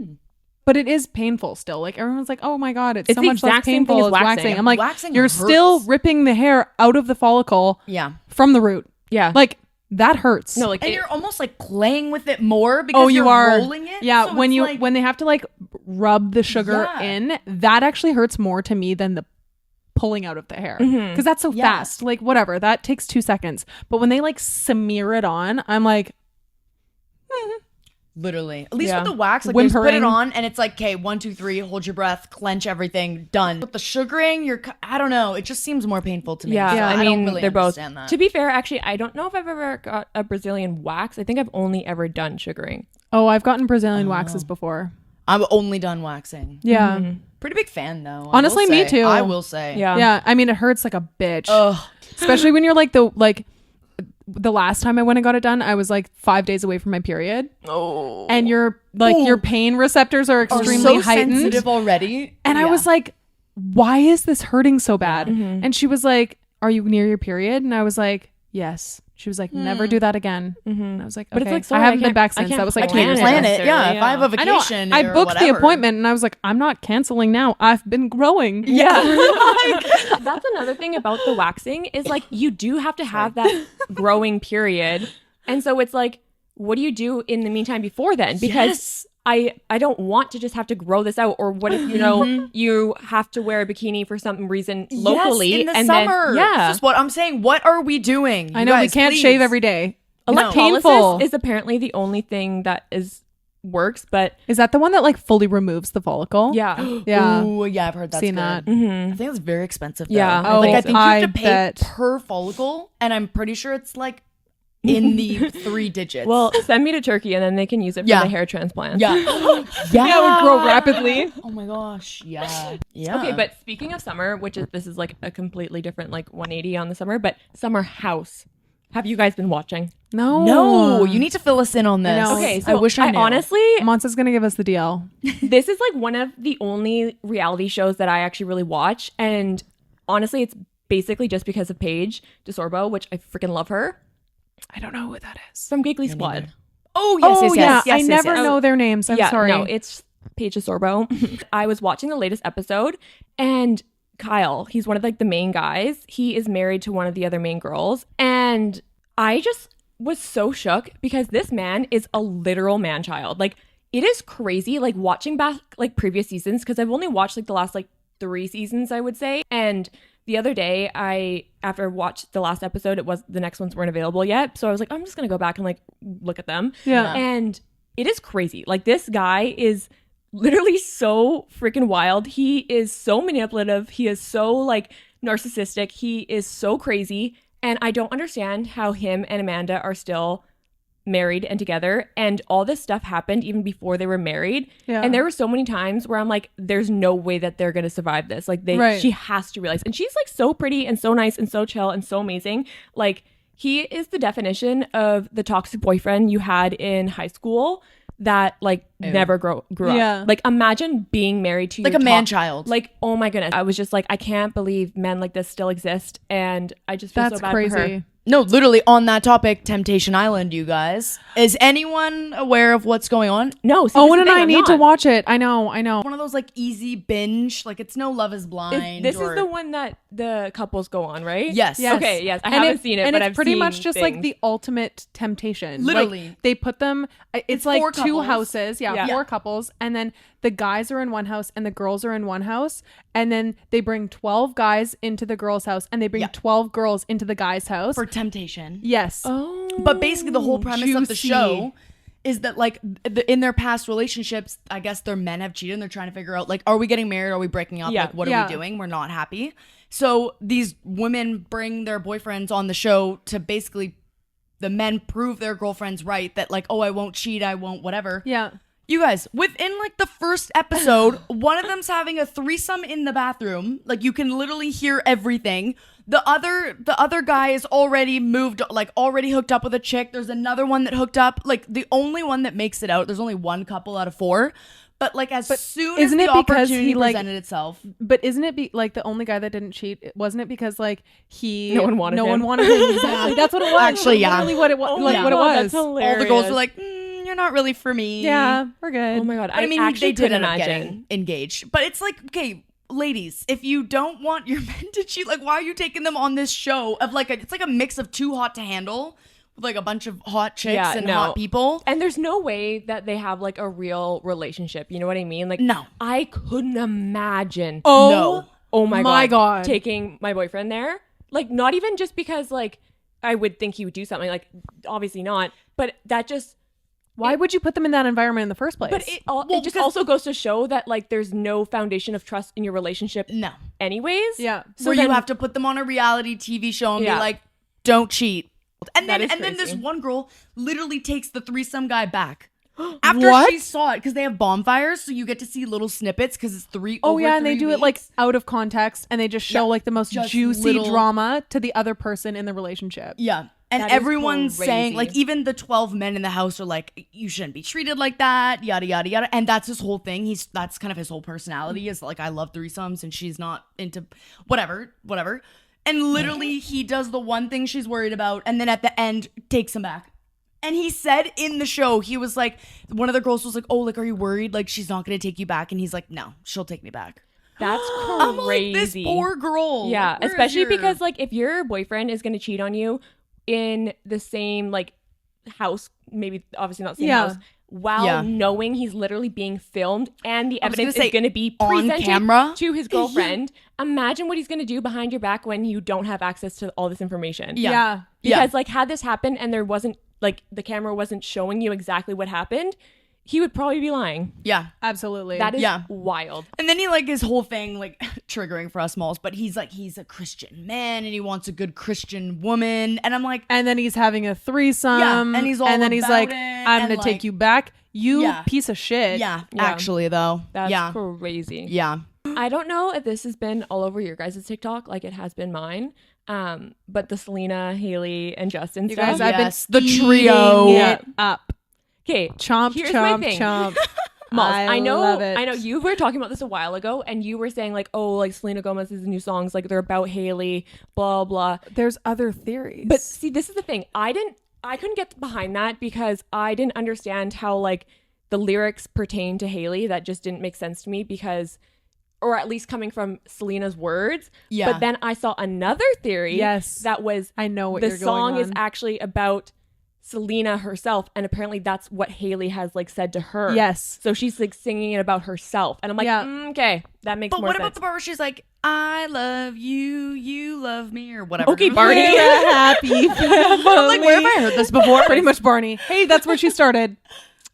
[SPEAKER 3] But it is painful still. Like everyone's like, oh my God, it's so
[SPEAKER 1] the
[SPEAKER 3] much less
[SPEAKER 1] exact same thing
[SPEAKER 3] painful
[SPEAKER 1] as
[SPEAKER 3] as
[SPEAKER 1] waxing.
[SPEAKER 3] waxing. I'm like,
[SPEAKER 2] Waxing
[SPEAKER 3] you're
[SPEAKER 2] hurts.
[SPEAKER 3] still ripping the hair out of the follicle
[SPEAKER 2] Yeah.
[SPEAKER 3] from the root.
[SPEAKER 1] Yeah.
[SPEAKER 3] Like that hurts.
[SPEAKER 1] No, like
[SPEAKER 2] And
[SPEAKER 1] it-
[SPEAKER 2] you're almost like playing with it more because
[SPEAKER 3] you
[SPEAKER 2] you're
[SPEAKER 3] are
[SPEAKER 2] rolling it.
[SPEAKER 3] Yeah,
[SPEAKER 2] So
[SPEAKER 3] when
[SPEAKER 2] it's
[SPEAKER 3] you
[SPEAKER 2] like,
[SPEAKER 3] when they have to like rub the sugar
[SPEAKER 2] Yeah.
[SPEAKER 3] in, that actually hurts more to me than the pulling out of the hair because that's so
[SPEAKER 2] Yeah.
[SPEAKER 3] fast. Like whatever, that takes 2 seconds. But when they like smear it on, I'm like,
[SPEAKER 2] literally. At least
[SPEAKER 1] Yeah.
[SPEAKER 2] with the wax, like you just put it
[SPEAKER 3] Whimpering.
[SPEAKER 2] on and it's like, okay, 1, 2, 3, hold your breath, clench everything, done. With the sugaring, I don't know. It just seems more painful to me.
[SPEAKER 1] Yeah,
[SPEAKER 2] So
[SPEAKER 1] I
[SPEAKER 2] don't
[SPEAKER 1] mean,
[SPEAKER 2] really
[SPEAKER 1] they're both.
[SPEAKER 2] understand that.
[SPEAKER 1] To be fair, actually, I don't know if I've ever got a Brazilian wax. I think I've only ever done sugaring.
[SPEAKER 3] oh, I've gotten Brazilian waxes before.
[SPEAKER 2] I'm only done waxing.
[SPEAKER 3] Yeah.
[SPEAKER 2] Pretty big fan though. I
[SPEAKER 3] Honestly,
[SPEAKER 2] will
[SPEAKER 3] me
[SPEAKER 2] say.
[SPEAKER 3] too.
[SPEAKER 2] I will say.
[SPEAKER 1] Yeah.
[SPEAKER 3] Yeah, I mean it hurts like a bitch.
[SPEAKER 2] Ugh.
[SPEAKER 3] Especially when you're like the last time I went and got it done, I was like 5 days away from my period.
[SPEAKER 1] Oh.
[SPEAKER 3] And your like
[SPEAKER 2] Ooh.
[SPEAKER 3] your pain receptors are
[SPEAKER 2] Are
[SPEAKER 3] extremely
[SPEAKER 2] so
[SPEAKER 3] heightened.
[SPEAKER 2] sensitive already.
[SPEAKER 3] And I
[SPEAKER 2] Yeah.
[SPEAKER 3] was like, why is this hurting so bad? And she was like, are you near your period? And I was like, yes. She was like, never do that again. And I was like, okay.
[SPEAKER 1] But it's like, sorry,
[SPEAKER 3] I haven't
[SPEAKER 1] I
[SPEAKER 3] been
[SPEAKER 1] can't-
[SPEAKER 3] back
[SPEAKER 1] I
[SPEAKER 3] since.
[SPEAKER 1] can't
[SPEAKER 3] That was like
[SPEAKER 1] plan
[SPEAKER 3] 2 years
[SPEAKER 1] it.
[SPEAKER 3] ago.
[SPEAKER 2] plan it. Yeah.
[SPEAKER 1] necessarily,
[SPEAKER 2] If I have a
[SPEAKER 3] I know.
[SPEAKER 2] vacation,
[SPEAKER 3] I
[SPEAKER 2] or
[SPEAKER 3] booked the
[SPEAKER 2] whatever.
[SPEAKER 3] appointment and I was like, I'm not canceling now. I've been growing.
[SPEAKER 1] Yeah. That's another thing about the waxing is like you do have to have that growing period. And so it's like, what do you do in the meantime before then? Because I don't want to just have to grow this out. Or what if, you have to wear a bikini for some reason locally
[SPEAKER 2] yes, in the
[SPEAKER 1] and
[SPEAKER 2] summer.
[SPEAKER 1] then yeah.
[SPEAKER 2] This is what I'm saying. What are we doing?
[SPEAKER 3] I
[SPEAKER 2] You
[SPEAKER 3] know
[SPEAKER 2] guys,
[SPEAKER 3] we can't
[SPEAKER 2] please.
[SPEAKER 3] shave every day.
[SPEAKER 1] Electrolysis
[SPEAKER 3] Painful.
[SPEAKER 1] is apparently the only thing that works, but
[SPEAKER 3] Is that the one that like fully removes the follicle?
[SPEAKER 1] yeah.
[SPEAKER 3] Yeah.
[SPEAKER 2] Ooh, yeah, I've heard that's
[SPEAKER 3] Seen
[SPEAKER 2] good.
[SPEAKER 3] that.
[SPEAKER 2] I think it's very expensive. Though.
[SPEAKER 1] Yeah,
[SPEAKER 3] Oh,
[SPEAKER 2] like I think you
[SPEAKER 3] I
[SPEAKER 2] have to pay
[SPEAKER 3] bet.
[SPEAKER 2] per follicle, and I'm pretty sure it's like in the 3 digits.
[SPEAKER 1] Well, send me to Turkey and then they can use it for
[SPEAKER 2] Yeah.
[SPEAKER 1] the hair transplants.
[SPEAKER 2] yeah,
[SPEAKER 3] Yeah, it would grow rapidly.
[SPEAKER 2] Oh my gosh, yeah, yeah.
[SPEAKER 1] Okay, but speaking of summer, this is like a completely different like 180 on the summer, but Summer House. Have you guys been watching?
[SPEAKER 3] No.
[SPEAKER 2] you need to fill us in on this.
[SPEAKER 3] know.
[SPEAKER 1] Okay, so
[SPEAKER 2] I wish I knew.
[SPEAKER 1] honestly,
[SPEAKER 3] Monsa's gonna give us the DL.
[SPEAKER 1] this is like one of the only reality shows that I actually really watch, and honestly, it's basically just because of Paige DeSorbo, which I freaking love her
[SPEAKER 3] I don't know who that is.
[SPEAKER 1] from Giggly Squad.
[SPEAKER 2] Oh yes, yes,
[SPEAKER 3] I never know their names. I'm sorry.
[SPEAKER 1] No, it's Paige DeSorbo. I was watching the latest episode, and Kyle, he's one of like the main guys. He is married to one of the other main girls, and I just was so shook because this man is a literal man child. Like it is crazy. Like watching back like previous seasons, because I've only watched like the last like 3 seasons, I would say. And the other day, after I watched the last episode, the next ones weren't available yet, so I was like, I'm just gonna go back and like look at them.
[SPEAKER 3] Yeah.
[SPEAKER 1] And it is crazy. Like, this guy is literally so freaking wild. He is so manipulative. He is so like narcissistic. He is so crazy. And I don't understand how him and Amanda are still married and together. And all this stuff happened even before they were married.
[SPEAKER 3] Yeah.
[SPEAKER 1] And there were so many times where I'm like, there's no way that they're going to survive this. Like, she has to realize. And she's like so pretty and so nice and so chill and so amazing. Like, he is the definition of the toxic boyfriend you had in high school that like never grew up. Like, imagine being married to
[SPEAKER 2] like
[SPEAKER 1] your
[SPEAKER 2] a man child.
[SPEAKER 1] Like, oh my goodness. I was just like, I can't believe men like this still exist. And I just feel so bad for her.
[SPEAKER 2] No, literally on that topic, Temptation Island, you guys. Is anyone aware of what's going on?
[SPEAKER 1] No.
[SPEAKER 3] Owen and I need to watch it. I know.
[SPEAKER 2] One of those like easy binge, like it's no Love is Blind.
[SPEAKER 1] This is the one that the couples go on, right?
[SPEAKER 2] Yes.
[SPEAKER 1] Okay, yes. I haven't seen it,
[SPEAKER 3] and
[SPEAKER 1] but
[SPEAKER 3] it's
[SPEAKER 1] I've
[SPEAKER 3] pretty
[SPEAKER 1] seen
[SPEAKER 3] much just
[SPEAKER 1] things.
[SPEAKER 3] like the ultimate temptation.
[SPEAKER 2] Literally.
[SPEAKER 3] Like, they put them, it's like
[SPEAKER 2] 4
[SPEAKER 3] two
[SPEAKER 2] couples.
[SPEAKER 3] houses. Yeah, 4 couples. And then the guys are in one house and the girls are in one house. And then they bring 12 guys into the girls' house and they bring 12 girls into the guys' house.
[SPEAKER 2] For temptation.
[SPEAKER 3] Yes.
[SPEAKER 1] Oh.
[SPEAKER 2] But basically the whole premise of the
[SPEAKER 3] Juicy.
[SPEAKER 2] show is that like in their past relationships, I guess their men have cheated and they're trying to figure out like, are we getting married? Are we breaking up?
[SPEAKER 1] Yeah.
[SPEAKER 2] Like, what are we doing? We're not happy. So these women bring their boyfriends on the show to basically the men prove their girlfriends right that like, oh, I won't cheat. I won't whatever.
[SPEAKER 3] Yeah.
[SPEAKER 2] You guys, within like the first episode, one of them's having a threesome in the bathroom. Like, you can literally hear everything. The other guy is already moved, like already hooked up with a chick. There's another one that hooked up. Like, the only one that makes it out, there's only one couple out of 4. But like as soon as
[SPEAKER 3] isn't
[SPEAKER 2] the
[SPEAKER 3] it because
[SPEAKER 2] opportunity
[SPEAKER 3] he, like,
[SPEAKER 2] presented itself.
[SPEAKER 3] But isn't it like the only guy that didn't cheat? Wasn't it because like
[SPEAKER 1] no one wanted
[SPEAKER 3] him? Exactly. That's what it was.
[SPEAKER 2] Actually, yeah.
[SPEAKER 3] Literally what it was.
[SPEAKER 1] Oh
[SPEAKER 3] Like
[SPEAKER 1] my
[SPEAKER 3] what it
[SPEAKER 1] God,
[SPEAKER 3] was.
[SPEAKER 1] that's hilarious.
[SPEAKER 2] All the girls were like, you're not really for me.
[SPEAKER 3] Yeah, we're good.
[SPEAKER 1] Oh my God.
[SPEAKER 2] But I mean,
[SPEAKER 1] actually
[SPEAKER 2] they did
[SPEAKER 1] couldn't
[SPEAKER 2] end up
[SPEAKER 1] imagine.
[SPEAKER 2] getting engaged. But it's like, okay, ladies, if you don't want your men to cheat, like, why are you taking them on this show of like it's like a mix of Too Hot to Handle with like a bunch of hot chicks and hot people.
[SPEAKER 1] And there's no way that they have like a real relationship. You know what I mean? Like,
[SPEAKER 2] no.
[SPEAKER 1] I couldn't imagine.
[SPEAKER 2] No.
[SPEAKER 1] Oh my
[SPEAKER 3] My God.
[SPEAKER 1] Taking my boyfriend there. Like, not even just because like I would think he would do something, like obviously not, but that just
[SPEAKER 3] Why would you put them in that environment in the first place?
[SPEAKER 1] But it just also goes to show that like there's no foundation of trust in your relationship.
[SPEAKER 2] No.
[SPEAKER 1] Anyways.
[SPEAKER 3] Yeah.
[SPEAKER 2] So where you have to put them on a reality TV show and be like, don't cheat. And then this one girl literally takes the threesome guy back. After she saw it, because they have bonfires, so you get to see little snippets because it's
[SPEAKER 3] and they do it like out of context and they just show like the most juicy drama to the other person in the relationship.
[SPEAKER 2] Yeah. And everyone's saying, like, even the 12 men in the house are like, you shouldn't be treated like that, yada, yada, yada. And that's his whole thing. That's kind of his whole personality is like, I love threesomes and she's not into whatever. And literally he does the one thing she's worried about and then at the end takes him back. And he said in the show, he was like, one of the girls was like, oh, like, are you worried? Like, she's not going to take you back. And he's like, no, she'll take me back.
[SPEAKER 1] That's crazy.
[SPEAKER 2] I'm like, this poor girl.
[SPEAKER 1] Yeah,
[SPEAKER 2] like,
[SPEAKER 1] especially because like if your boyfriend is going to cheat on you in the same like house, maybe obviously not same house, while knowing he's literally being filmed and the evidence is going to be presented
[SPEAKER 2] on camera
[SPEAKER 1] to his girlfriend. Imagine what he's going to do behind your back when you don't have access to all this information.
[SPEAKER 3] Yeah.
[SPEAKER 1] Because like had this happened and there wasn't like the camera wasn't showing you exactly what happened, he would probably be lying.
[SPEAKER 2] Yeah.
[SPEAKER 3] Absolutely.
[SPEAKER 1] That is wild.
[SPEAKER 2] And then he like his whole thing, like triggering for us malls, but he's like, he's a Christian man and he wants a good Christian woman. And I'm like,
[SPEAKER 3] and then he's having a threesome.
[SPEAKER 2] Yeah, and he's all
[SPEAKER 3] and then he's
[SPEAKER 2] about
[SPEAKER 3] like,
[SPEAKER 2] it,
[SPEAKER 3] I'm
[SPEAKER 2] and,
[SPEAKER 3] gonna take
[SPEAKER 2] like,
[SPEAKER 3] you back. You piece of shit.
[SPEAKER 2] Yeah, actually though.
[SPEAKER 1] That's crazy.
[SPEAKER 2] Yeah.
[SPEAKER 1] I don't know if this has been all over your guys' TikTok like it has been mine. But the Selena, Hailey, and Justin
[SPEAKER 3] You
[SPEAKER 1] stuff.
[SPEAKER 3] guys, I've been
[SPEAKER 2] the trio
[SPEAKER 3] it up.
[SPEAKER 1] Okay,
[SPEAKER 3] Chomp,
[SPEAKER 1] here's my
[SPEAKER 3] chomp,
[SPEAKER 1] thing.
[SPEAKER 3] chomp.
[SPEAKER 1] Malls, I
[SPEAKER 3] love it.
[SPEAKER 1] know you were talking about this a while ago and you were saying like, oh, like Selena Gomez's new songs, like they're about Hailey, blah, blah.
[SPEAKER 3] There's other theories.
[SPEAKER 1] But see, this is the thing. I couldn't get behind that because I didn't understand how like the lyrics pertain to Hailey. That just didn't make sense to me because, or at least coming from Selena's words.
[SPEAKER 2] Yeah.
[SPEAKER 1] But then I saw another theory.
[SPEAKER 3] That
[SPEAKER 1] was
[SPEAKER 3] I know what
[SPEAKER 1] the
[SPEAKER 3] you're going
[SPEAKER 1] song
[SPEAKER 3] on.
[SPEAKER 1] is actually about Selena herself, and apparently that's what Hailey has like said to her.
[SPEAKER 3] Yes.
[SPEAKER 1] So she's like singing it about herself, and I'm like, okay, that makes more sense.
[SPEAKER 2] But what about the part where she's like, I love you, you love me, or whatever?
[SPEAKER 1] Okay, Barney.
[SPEAKER 3] We're a happy family.
[SPEAKER 2] I'm like, where have I heard this before?
[SPEAKER 3] Pretty much Barney. Hey, that's where she started.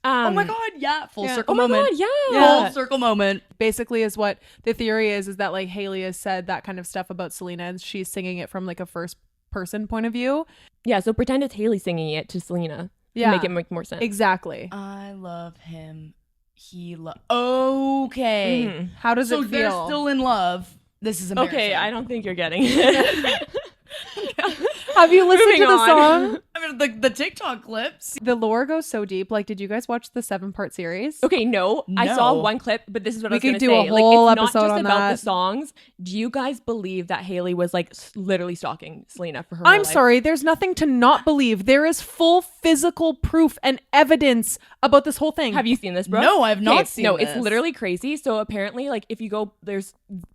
[SPEAKER 2] Oh my god, yeah, full circle
[SPEAKER 1] Oh my
[SPEAKER 2] moment.
[SPEAKER 1] god, yeah.
[SPEAKER 2] Full circle moment.
[SPEAKER 3] Basically is what the theory is that like Hailey has said that kind of stuff about Selena and she's singing it from like a first person point of view.
[SPEAKER 1] Yeah, so pretend it's Hailey singing it to Selena.
[SPEAKER 3] Yeah.
[SPEAKER 1] To make it make more sense.
[SPEAKER 3] Exactly.
[SPEAKER 2] I love him. Okay.
[SPEAKER 1] Mhm.
[SPEAKER 3] How does
[SPEAKER 2] So
[SPEAKER 3] it
[SPEAKER 2] they're
[SPEAKER 3] feel?
[SPEAKER 2] still in love. This is embarrassing.
[SPEAKER 1] Okay, I don't think you're getting it.
[SPEAKER 3] Have you listened
[SPEAKER 1] Moving
[SPEAKER 3] to the
[SPEAKER 1] on.
[SPEAKER 3] song?
[SPEAKER 2] I mean, the TikTok clips.
[SPEAKER 3] The lore goes so deep. Like, did you guys watch the 7-part series?
[SPEAKER 1] Okay, no, I saw
[SPEAKER 2] No.
[SPEAKER 1] one clip, but this is what I
[SPEAKER 3] We
[SPEAKER 1] was going to
[SPEAKER 3] could do
[SPEAKER 1] say.
[SPEAKER 3] a whole
[SPEAKER 1] like, it's
[SPEAKER 3] episode
[SPEAKER 1] not just
[SPEAKER 3] on
[SPEAKER 1] about
[SPEAKER 3] that.
[SPEAKER 1] the songs. Do you guys believe that Hailey was like literally stalking Selena for her whole
[SPEAKER 3] I'm
[SPEAKER 1] life?
[SPEAKER 3] sorry. There's nothing to not believe. There is full physical proof and evidence about this whole thing.
[SPEAKER 1] Have you seen this, bro?
[SPEAKER 2] No, I have not seen
[SPEAKER 1] No,
[SPEAKER 2] this.
[SPEAKER 1] it's literally crazy. So apparently, like, if you go, there's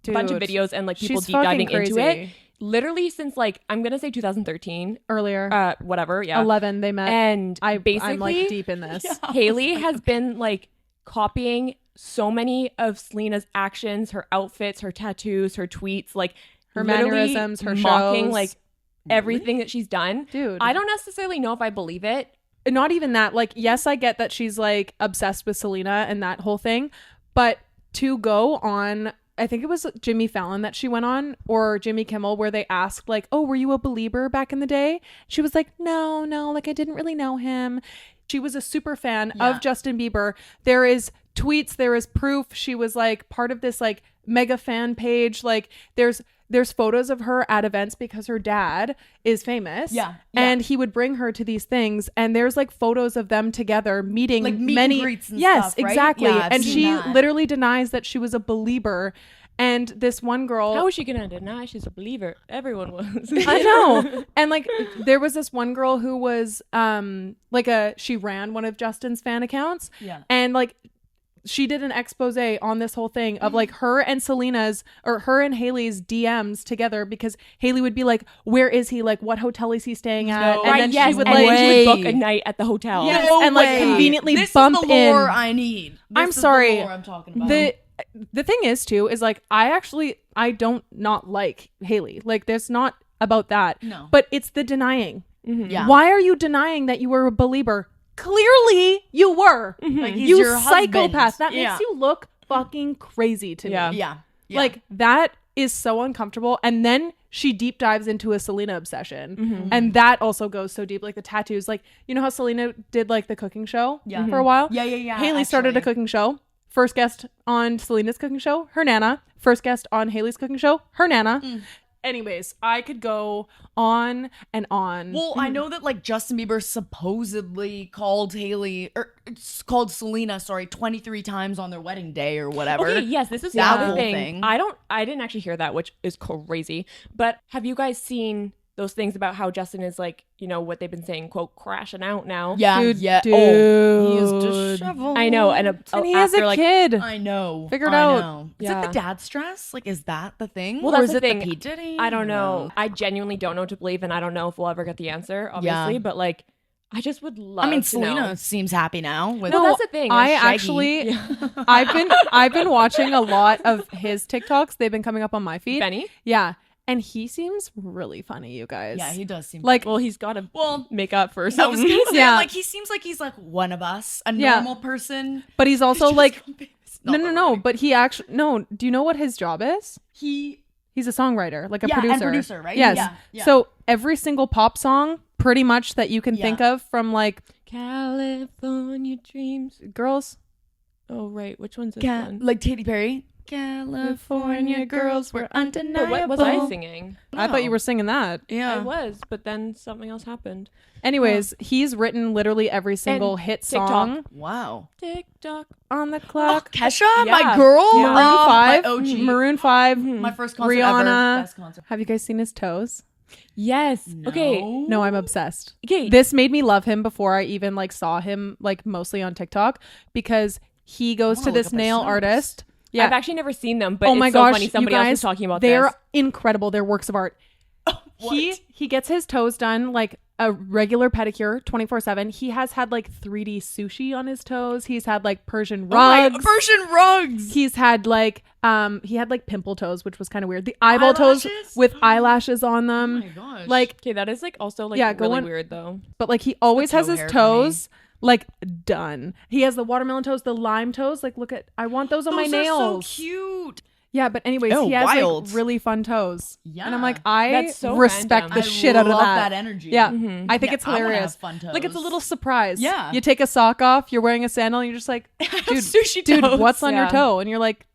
[SPEAKER 1] a bunch of
[SPEAKER 3] Dude,
[SPEAKER 1] videos and like people
[SPEAKER 3] she's
[SPEAKER 1] deep diving
[SPEAKER 3] fucking
[SPEAKER 1] into
[SPEAKER 3] crazy.
[SPEAKER 1] it. Literally since like I'm gonna say 2013,
[SPEAKER 3] Earlier,
[SPEAKER 1] whatever, yeah,
[SPEAKER 3] 11 they met.
[SPEAKER 1] and
[SPEAKER 3] I'm
[SPEAKER 1] basically
[SPEAKER 3] like deep in this.
[SPEAKER 1] Haley has been like copying so many of Selena's actions, her outfits, her tattoos, her tweets, like
[SPEAKER 3] Her
[SPEAKER 1] literally
[SPEAKER 3] mannerisms, her
[SPEAKER 1] mocking
[SPEAKER 3] shows.
[SPEAKER 1] like everything that she's done.
[SPEAKER 3] Dude.
[SPEAKER 1] I don't necessarily know if I believe it.
[SPEAKER 3] Not even that. Like, yes, I get that she's like obsessed with Selena and that whole thing, but to go on, I think it was Jimmy Fallon that she went on, or Jimmy Kimmel, where they asked like, oh, were you a believer back in the day? She was like, no, like I didn't really know him. She was a super fan of Justin Bieber. There is tweets, there is proof. She was like part of this like mega fan page. Like there's photos of her at events because her dad is famous.
[SPEAKER 2] Yeah.
[SPEAKER 3] And he would bring her to these things. And there's like photos of them together meeting
[SPEAKER 2] Like meet
[SPEAKER 3] many.
[SPEAKER 2] and greets and
[SPEAKER 3] yes,
[SPEAKER 2] stuff, right?
[SPEAKER 3] exactly.
[SPEAKER 2] Yeah, I've
[SPEAKER 3] and
[SPEAKER 2] seen
[SPEAKER 3] she
[SPEAKER 2] that.
[SPEAKER 3] literally denies that she was a believer. And this one girl.
[SPEAKER 1] How is she gonna deny she's a believer? Everyone was.
[SPEAKER 3] I know. And like there was this one girl who was she ran one of Justin's fan accounts.
[SPEAKER 2] Yeah.
[SPEAKER 3] And like she did an expose on this whole thing of like her and Hailey's DMs together, because Hailey would be like, where is he? Like, what hotel is he staying at?
[SPEAKER 2] No.
[SPEAKER 3] And then
[SPEAKER 1] yes,
[SPEAKER 3] she would
[SPEAKER 1] and
[SPEAKER 3] like,
[SPEAKER 1] then she would book
[SPEAKER 2] way.
[SPEAKER 1] a night at the hotel.
[SPEAKER 3] Yes,
[SPEAKER 2] No
[SPEAKER 3] and like
[SPEAKER 2] way.
[SPEAKER 3] conveniently
[SPEAKER 2] this
[SPEAKER 3] bump
[SPEAKER 2] is the lore
[SPEAKER 3] in.
[SPEAKER 2] I need.
[SPEAKER 3] I'm
[SPEAKER 2] This is
[SPEAKER 3] sorry.
[SPEAKER 2] The lore I'm talking about.
[SPEAKER 3] The thing is too is like I don't not like Hailey. Like there's not about that.
[SPEAKER 2] No.
[SPEAKER 3] But it's the denying.
[SPEAKER 2] Yeah.
[SPEAKER 3] Why are you denying that you were a believer? Clearly you were.
[SPEAKER 2] Like, he's
[SPEAKER 3] You
[SPEAKER 2] your
[SPEAKER 3] psychopath.
[SPEAKER 2] husband.
[SPEAKER 3] That
[SPEAKER 2] Yeah.
[SPEAKER 3] makes you look fucking crazy to
[SPEAKER 1] Yeah.
[SPEAKER 3] me.
[SPEAKER 2] Yeah.
[SPEAKER 3] Like that is so uncomfortable. And then she deep dives into a Selena obsession. And that also goes so deep. Like the tattoos. Like, you know how Selena did like the cooking show for a while?
[SPEAKER 2] Yeah.
[SPEAKER 3] Hailey started a
[SPEAKER 2] actually.
[SPEAKER 3] cooking show. First guest on Selena's cooking show, her nana. First guest on Hailey's cooking show, her nana. Anyways, I could go on and on.
[SPEAKER 2] Well, I know that like Justin Bieber supposedly called called Selena, 23 times on their wedding day or whatever.
[SPEAKER 1] Okay, yes, this is
[SPEAKER 2] That
[SPEAKER 1] the other
[SPEAKER 2] whole
[SPEAKER 1] thing.
[SPEAKER 2] thing.
[SPEAKER 1] I didn't actually hear that, which is crazy. But have you guys seen those things about how Justin is like, you know, what they've been saying, quote, crashing out now?
[SPEAKER 2] Yeah,
[SPEAKER 3] Dude,
[SPEAKER 2] yeah.
[SPEAKER 3] dude.
[SPEAKER 2] Oh, he is disheveled.
[SPEAKER 1] I know, and
[SPEAKER 3] he has
[SPEAKER 1] after,
[SPEAKER 3] a
[SPEAKER 1] like,
[SPEAKER 3] kid.
[SPEAKER 2] I know.
[SPEAKER 3] Figured
[SPEAKER 2] I
[SPEAKER 3] out.
[SPEAKER 2] know. Is
[SPEAKER 1] Yeah.
[SPEAKER 2] it the dad stress? Like, is that the thing?
[SPEAKER 1] Well,
[SPEAKER 2] or
[SPEAKER 1] that's
[SPEAKER 2] is
[SPEAKER 1] the
[SPEAKER 2] it
[SPEAKER 1] thing.
[SPEAKER 2] the P. Diddy?
[SPEAKER 1] I don't know. I genuinely don't know what to believe, and I don't know if we'll ever get the answer, obviously.
[SPEAKER 2] Yeah.
[SPEAKER 1] But like, I just would love.
[SPEAKER 2] I mean,
[SPEAKER 1] to
[SPEAKER 2] Selena
[SPEAKER 1] know.
[SPEAKER 2] seems happy now. With
[SPEAKER 1] Well, that's the thing.
[SPEAKER 3] I
[SPEAKER 1] Shaggy.
[SPEAKER 3] actually, I've been watching a lot of his TikToks. They've been coming up on my feed.
[SPEAKER 1] Benny.
[SPEAKER 3] Yeah. And he seems really funny, you guys.
[SPEAKER 2] yeah, he does seem
[SPEAKER 3] like,
[SPEAKER 1] Well, he's got to
[SPEAKER 2] Well,
[SPEAKER 1] make up for
[SPEAKER 2] I was
[SPEAKER 1] something.
[SPEAKER 2] gonna say,
[SPEAKER 3] Yeah.
[SPEAKER 2] like, he seems like he's like one of us, a
[SPEAKER 3] Yeah.
[SPEAKER 2] normal person.
[SPEAKER 3] but he's also
[SPEAKER 2] Just
[SPEAKER 3] like,
[SPEAKER 2] not
[SPEAKER 3] no.
[SPEAKER 2] right.
[SPEAKER 3] But he actually, no. Do you know what his job is? He's a songwriter, like a
[SPEAKER 2] Yeah, and
[SPEAKER 3] producer.
[SPEAKER 2] producer, right?
[SPEAKER 3] Yes.
[SPEAKER 2] Yeah.
[SPEAKER 3] So every single pop song, pretty much that you can
[SPEAKER 2] Yeah.
[SPEAKER 3] think of from like
[SPEAKER 1] California dreams.
[SPEAKER 3] girls.
[SPEAKER 1] Oh right, which one's this one?
[SPEAKER 2] like Katy Perry. California girls were
[SPEAKER 1] No,
[SPEAKER 2] undeniable.
[SPEAKER 1] what was I singing?
[SPEAKER 3] I thought you were singing that.
[SPEAKER 2] Yeah.
[SPEAKER 1] I was, but then something else happened.
[SPEAKER 3] Anyways, he's written literally every single hit
[SPEAKER 1] TikTok.
[SPEAKER 3] song
[SPEAKER 2] Wow.
[SPEAKER 1] Tick tock.
[SPEAKER 3] on the
[SPEAKER 2] Oh,
[SPEAKER 3] clock.
[SPEAKER 2] Kesha,
[SPEAKER 1] Yeah.
[SPEAKER 2] my girl.
[SPEAKER 3] Maroon
[SPEAKER 2] Oh,
[SPEAKER 3] 5,
[SPEAKER 2] my OG.
[SPEAKER 3] Maroon 5,
[SPEAKER 2] My first concert
[SPEAKER 3] Rihanna.
[SPEAKER 2] ever. Best concert.
[SPEAKER 3] Have you guys seen his toes?
[SPEAKER 1] Yes. Okay.
[SPEAKER 3] No, I'm obsessed.
[SPEAKER 1] Okay.
[SPEAKER 3] This made me love him before I even like saw him like mostly on TikTok, because he goes
[SPEAKER 2] I
[SPEAKER 3] to
[SPEAKER 2] wanna look
[SPEAKER 3] this
[SPEAKER 2] up his
[SPEAKER 3] nail
[SPEAKER 2] toes.
[SPEAKER 3] artist. Yeah.
[SPEAKER 1] I've actually never seen them, but
[SPEAKER 3] Oh
[SPEAKER 1] it's
[SPEAKER 3] my
[SPEAKER 1] so
[SPEAKER 3] gosh,
[SPEAKER 1] funny.
[SPEAKER 3] you
[SPEAKER 1] Somebody else
[SPEAKER 3] guys,
[SPEAKER 1] was talking about
[SPEAKER 3] they're
[SPEAKER 1] this.
[SPEAKER 3] incredible. They're works of art.
[SPEAKER 2] What?
[SPEAKER 3] He gets his toes done like a regular pedicure 24/7. He has had like 3D sushi on his toes. He's had like Persian rugs.
[SPEAKER 2] Persian rugs.
[SPEAKER 3] He's had like he had like pimple toes, which was kind of weird. The eyeball toes
[SPEAKER 2] Eyelashes?
[SPEAKER 3] with eyelashes on them.
[SPEAKER 2] Oh my gosh.
[SPEAKER 3] like
[SPEAKER 1] Okay, that is like also like
[SPEAKER 3] Yeah, go
[SPEAKER 1] really
[SPEAKER 3] on.
[SPEAKER 1] weird though.
[SPEAKER 3] but like he always
[SPEAKER 2] toe
[SPEAKER 3] has his
[SPEAKER 2] hair for
[SPEAKER 3] toes Like done. He has the watermelon toes, the lime toes. Like look at, I want those on my
[SPEAKER 2] Those are
[SPEAKER 3] nails.
[SPEAKER 2] so cute.
[SPEAKER 3] Yeah, but anyways,
[SPEAKER 2] Oh,
[SPEAKER 3] he has
[SPEAKER 2] wild.
[SPEAKER 3] like really fun toes.
[SPEAKER 2] Yeah.
[SPEAKER 3] And I'm like, I
[SPEAKER 1] That's so
[SPEAKER 3] respect
[SPEAKER 1] random.
[SPEAKER 3] the shit out of
[SPEAKER 2] love
[SPEAKER 3] that.
[SPEAKER 2] energy.
[SPEAKER 3] Yeah,
[SPEAKER 1] Mm-hmm.
[SPEAKER 3] I think
[SPEAKER 2] Yeah,
[SPEAKER 3] it's
[SPEAKER 2] I wanna
[SPEAKER 3] hilarious.
[SPEAKER 2] have fun toes.
[SPEAKER 3] Like it's a little surprise.
[SPEAKER 2] Yeah.
[SPEAKER 3] You take a sock off, you're wearing a sandal, and you're just like, dude,
[SPEAKER 2] sushi
[SPEAKER 3] dude,
[SPEAKER 2] toes.
[SPEAKER 3] what's on your
[SPEAKER 1] Yeah.
[SPEAKER 3] toe? And you're like,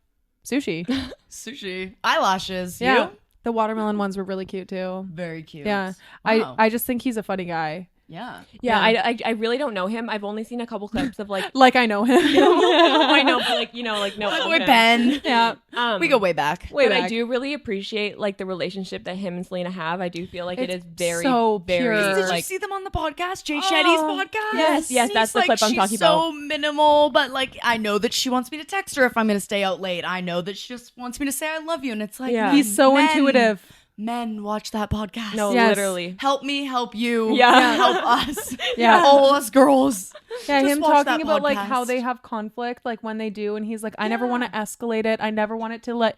[SPEAKER 3] sushi.
[SPEAKER 2] Sushi. Eyelashes.
[SPEAKER 3] Yeah.
[SPEAKER 2] You?
[SPEAKER 3] The watermelon ones were really cute too.
[SPEAKER 2] Very cute.
[SPEAKER 3] Yeah.
[SPEAKER 2] Wow.
[SPEAKER 3] I just think he's a funny guy.
[SPEAKER 2] Yeah.
[SPEAKER 1] Yeah, I really don't know him. I've only seen a couple clips of like
[SPEAKER 3] Like I know him.
[SPEAKER 1] I know, but like no.
[SPEAKER 2] By the way,
[SPEAKER 1] him.
[SPEAKER 2] Ben.
[SPEAKER 3] Yeah.
[SPEAKER 2] We go way back.
[SPEAKER 3] Way
[SPEAKER 1] but I
[SPEAKER 3] back.
[SPEAKER 1] do really appreciate like the relationship that him and Selena have. I do feel like it
[SPEAKER 3] It's
[SPEAKER 1] is very,
[SPEAKER 3] so
[SPEAKER 1] very
[SPEAKER 3] pure.
[SPEAKER 2] Did you
[SPEAKER 1] like
[SPEAKER 2] see them on the podcast? Jay Shetty's podcast?
[SPEAKER 1] yes,
[SPEAKER 2] And
[SPEAKER 1] that's
[SPEAKER 2] he's
[SPEAKER 1] the
[SPEAKER 2] like,
[SPEAKER 1] clip I'm talking
[SPEAKER 2] she's
[SPEAKER 1] about.
[SPEAKER 2] so minimal, but like I know that she wants me to text her if I'm going to stay out late. I know that she just wants me to say I love you. And it's like,
[SPEAKER 1] Yeah.
[SPEAKER 3] He's so
[SPEAKER 2] men,
[SPEAKER 3] intuitive.
[SPEAKER 2] Men, watch that podcast.
[SPEAKER 1] no,
[SPEAKER 3] Yes.
[SPEAKER 1] literally.
[SPEAKER 2] Help me, help you.
[SPEAKER 1] Yeah.
[SPEAKER 2] Help us.
[SPEAKER 3] Yeah.
[SPEAKER 2] All us girls.
[SPEAKER 3] Yeah,
[SPEAKER 2] Just
[SPEAKER 3] him
[SPEAKER 2] watch
[SPEAKER 3] talking
[SPEAKER 2] that
[SPEAKER 3] about like how
[SPEAKER 2] podcast.
[SPEAKER 3] they have conflict, like when they do, and he's like, I never want to
[SPEAKER 2] Yeah.
[SPEAKER 3] escalate it. I never want it to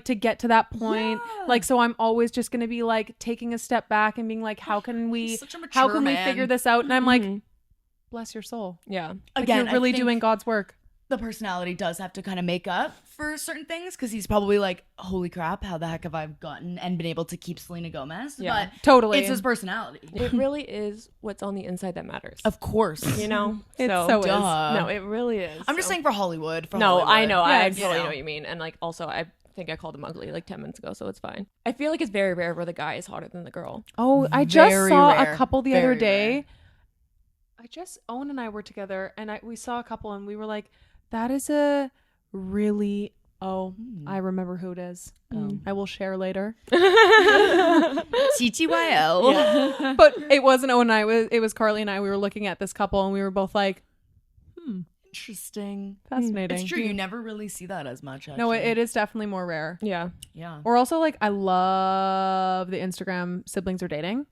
[SPEAKER 3] to get to that point.
[SPEAKER 2] Yeah.
[SPEAKER 3] Like, so I'm always just gonna be like taking a step back and being like, how can we,
[SPEAKER 2] He's such a
[SPEAKER 3] how
[SPEAKER 2] mature
[SPEAKER 3] can we
[SPEAKER 2] man.
[SPEAKER 3] figure this out? And I'm like,
[SPEAKER 1] Mhm.
[SPEAKER 3] bless your soul.
[SPEAKER 1] Yeah.
[SPEAKER 3] Like,
[SPEAKER 2] Again,
[SPEAKER 3] you're really
[SPEAKER 2] I think
[SPEAKER 3] doing God's work.
[SPEAKER 2] the personality does have to kind of make up for certain things because he's probably like, holy crap, how the heck have I gotten and been able to keep Selena Gomez?
[SPEAKER 1] Yeah.
[SPEAKER 2] But
[SPEAKER 3] Totally.
[SPEAKER 2] it's his personality.
[SPEAKER 1] It really is what's on the inside that matters.
[SPEAKER 2] Of course.
[SPEAKER 1] You know?
[SPEAKER 3] It so is.
[SPEAKER 2] Duh.
[SPEAKER 1] No, it really is.
[SPEAKER 2] I'm just
[SPEAKER 1] So-
[SPEAKER 2] saying for Hollywood. For
[SPEAKER 1] No,
[SPEAKER 2] Hollywood.
[SPEAKER 1] I know. I
[SPEAKER 3] Yes.
[SPEAKER 1] totally
[SPEAKER 2] You
[SPEAKER 1] know
[SPEAKER 2] know.
[SPEAKER 1] what you mean. And like also I think I called him ugly like 10 minutes ago, so it's fine. I feel like it's very rare where the guy is hotter than the girl.
[SPEAKER 3] Oh, I just
[SPEAKER 2] Very
[SPEAKER 3] saw
[SPEAKER 2] rare.
[SPEAKER 3] a couple the other
[SPEAKER 2] Very
[SPEAKER 3] day.
[SPEAKER 2] rare.
[SPEAKER 3] Owen and I were together, and we saw a couple, and we were like, that is a really. Oh, I remember who it is. I will share later.
[SPEAKER 2] TTYL.
[SPEAKER 3] But it wasn't Owen and I. It was Carly and I. We were looking at this couple, and we were both like,
[SPEAKER 2] Interesting.
[SPEAKER 3] fascinating.
[SPEAKER 2] It's true. You never really see that as much. Actually.
[SPEAKER 3] No, it is definitely more rare.
[SPEAKER 1] Yeah.
[SPEAKER 2] Yeah.
[SPEAKER 3] Or also, like, I love the Instagram siblings are dating.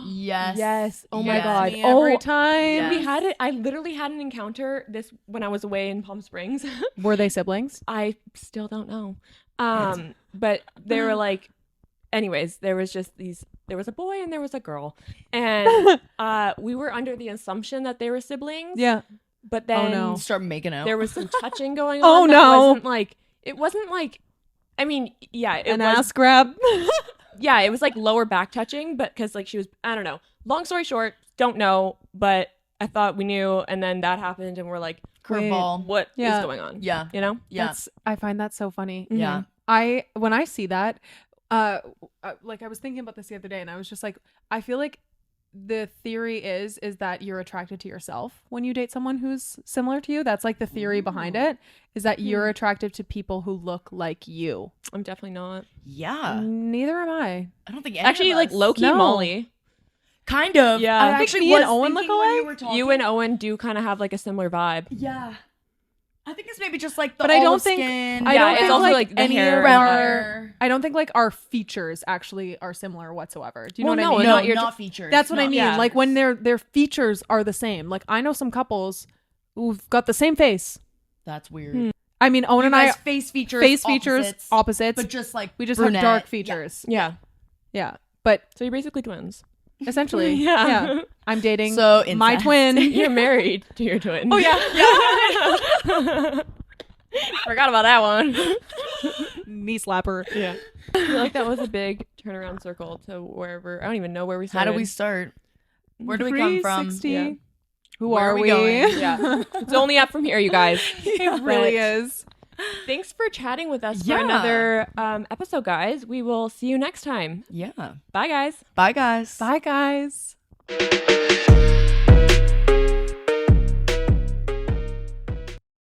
[SPEAKER 2] Yes.
[SPEAKER 1] Yes. Oh my
[SPEAKER 2] Yes.
[SPEAKER 1] God.
[SPEAKER 3] Me every
[SPEAKER 1] Oh,
[SPEAKER 3] time.
[SPEAKER 1] we had it. I literally had an encounter this when I was away in Palm Springs.
[SPEAKER 3] Were they siblings?
[SPEAKER 1] I still don't know. But they were like, anyways, there was a boy and there was a girl. And we were under the assumption that they were siblings.
[SPEAKER 3] Yeah.
[SPEAKER 1] But then
[SPEAKER 3] no.
[SPEAKER 2] Start making out.
[SPEAKER 1] there was some touching going
[SPEAKER 3] Oh,
[SPEAKER 1] on.
[SPEAKER 3] no.
[SPEAKER 1] It wasn't like, I mean, yeah, it
[SPEAKER 3] An
[SPEAKER 1] was,
[SPEAKER 3] ass grab.
[SPEAKER 1] yeah, it was like lower back touching, but because like she was, I don't know. Long story short, don't know, but I thought we knew. And then that happened and we're like,
[SPEAKER 2] curveball.
[SPEAKER 1] what is
[SPEAKER 3] Yeah.
[SPEAKER 1] going on?
[SPEAKER 2] Yeah.
[SPEAKER 1] You know?
[SPEAKER 2] Yeah.
[SPEAKER 3] I find that so funny.
[SPEAKER 2] Yeah.
[SPEAKER 3] When I see that, like I was thinking about this the other day, and I was just like, I feel like the theory is that you're attracted to yourself when you date someone who's similar to you. That's like the theory behind it, is that you're attracted to people who look like you.
[SPEAKER 1] I'm definitely not.
[SPEAKER 2] Yeah.
[SPEAKER 3] Neither am I.
[SPEAKER 2] I don't think any
[SPEAKER 1] Actually,
[SPEAKER 2] of
[SPEAKER 1] like
[SPEAKER 2] us-
[SPEAKER 1] low-key
[SPEAKER 3] No.
[SPEAKER 1] Molly.
[SPEAKER 2] Kind of.
[SPEAKER 1] Yeah.
[SPEAKER 2] I
[SPEAKER 1] I think
[SPEAKER 2] actually
[SPEAKER 3] me and
[SPEAKER 2] was
[SPEAKER 3] Owen look
[SPEAKER 2] thinking when you
[SPEAKER 3] alike.
[SPEAKER 2] were talking.
[SPEAKER 1] You and Owen do kind of have like a similar vibe.
[SPEAKER 2] Yeah. I think it's maybe just like the
[SPEAKER 3] But I don't
[SPEAKER 2] olive
[SPEAKER 3] think-
[SPEAKER 2] skin.
[SPEAKER 3] I
[SPEAKER 1] Yeah,
[SPEAKER 3] don't
[SPEAKER 1] it's
[SPEAKER 3] think
[SPEAKER 1] also,
[SPEAKER 3] like,
[SPEAKER 1] like, the
[SPEAKER 3] any
[SPEAKER 1] hair
[SPEAKER 3] of
[SPEAKER 1] and
[SPEAKER 3] our.
[SPEAKER 2] hair.
[SPEAKER 3] I don't think like our features actually are similar whatsoever. Do you know
[SPEAKER 1] Well,
[SPEAKER 3] what I
[SPEAKER 1] no,
[SPEAKER 3] mean?
[SPEAKER 2] No,
[SPEAKER 1] not your-
[SPEAKER 2] not features.
[SPEAKER 3] That's what I
[SPEAKER 2] Not
[SPEAKER 3] mean.
[SPEAKER 1] Yeah.
[SPEAKER 3] Like when their features are the same. Like I know some couples who've got the same face.
[SPEAKER 2] That's weird.
[SPEAKER 3] I mean, Owen
[SPEAKER 2] You
[SPEAKER 3] and I
[SPEAKER 2] guys face features,
[SPEAKER 3] opposites,
[SPEAKER 2] but just like
[SPEAKER 3] we just
[SPEAKER 2] brunette.
[SPEAKER 3] have dark
[SPEAKER 2] Yeah.
[SPEAKER 3] features.
[SPEAKER 1] Yeah.
[SPEAKER 3] Yeah. But
[SPEAKER 1] So you're basically twins.
[SPEAKER 3] essentially,
[SPEAKER 1] Yeah.
[SPEAKER 3] yeah. I'm dating
[SPEAKER 2] So
[SPEAKER 3] my
[SPEAKER 2] incest.
[SPEAKER 3] twin.
[SPEAKER 1] You're married to your twin.
[SPEAKER 3] Oh yeah.
[SPEAKER 1] Forgot about that one.
[SPEAKER 3] Knee slapper.
[SPEAKER 1] Yeah. I feel like that was a big turnaround circle to wherever. I don't even know where we
[SPEAKER 2] How
[SPEAKER 1] started.
[SPEAKER 2] do we start? Where do we come from?
[SPEAKER 3] 360.
[SPEAKER 1] Yeah.
[SPEAKER 3] Who
[SPEAKER 2] Where
[SPEAKER 3] are
[SPEAKER 2] are we
[SPEAKER 3] we?
[SPEAKER 2] going?
[SPEAKER 1] Yeah. It's only up from here, you guys.
[SPEAKER 3] It really is.
[SPEAKER 1] Thanks for chatting with us
[SPEAKER 2] Yeah.
[SPEAKER 1] for another episode, guys. We will see you next time.
[SPEAKER 2] Yeah.
[SPEAKER 1] Bye, guys.
[SPEAKER 2] Bye, guys.
[SPEAKER 3] Bye, guys.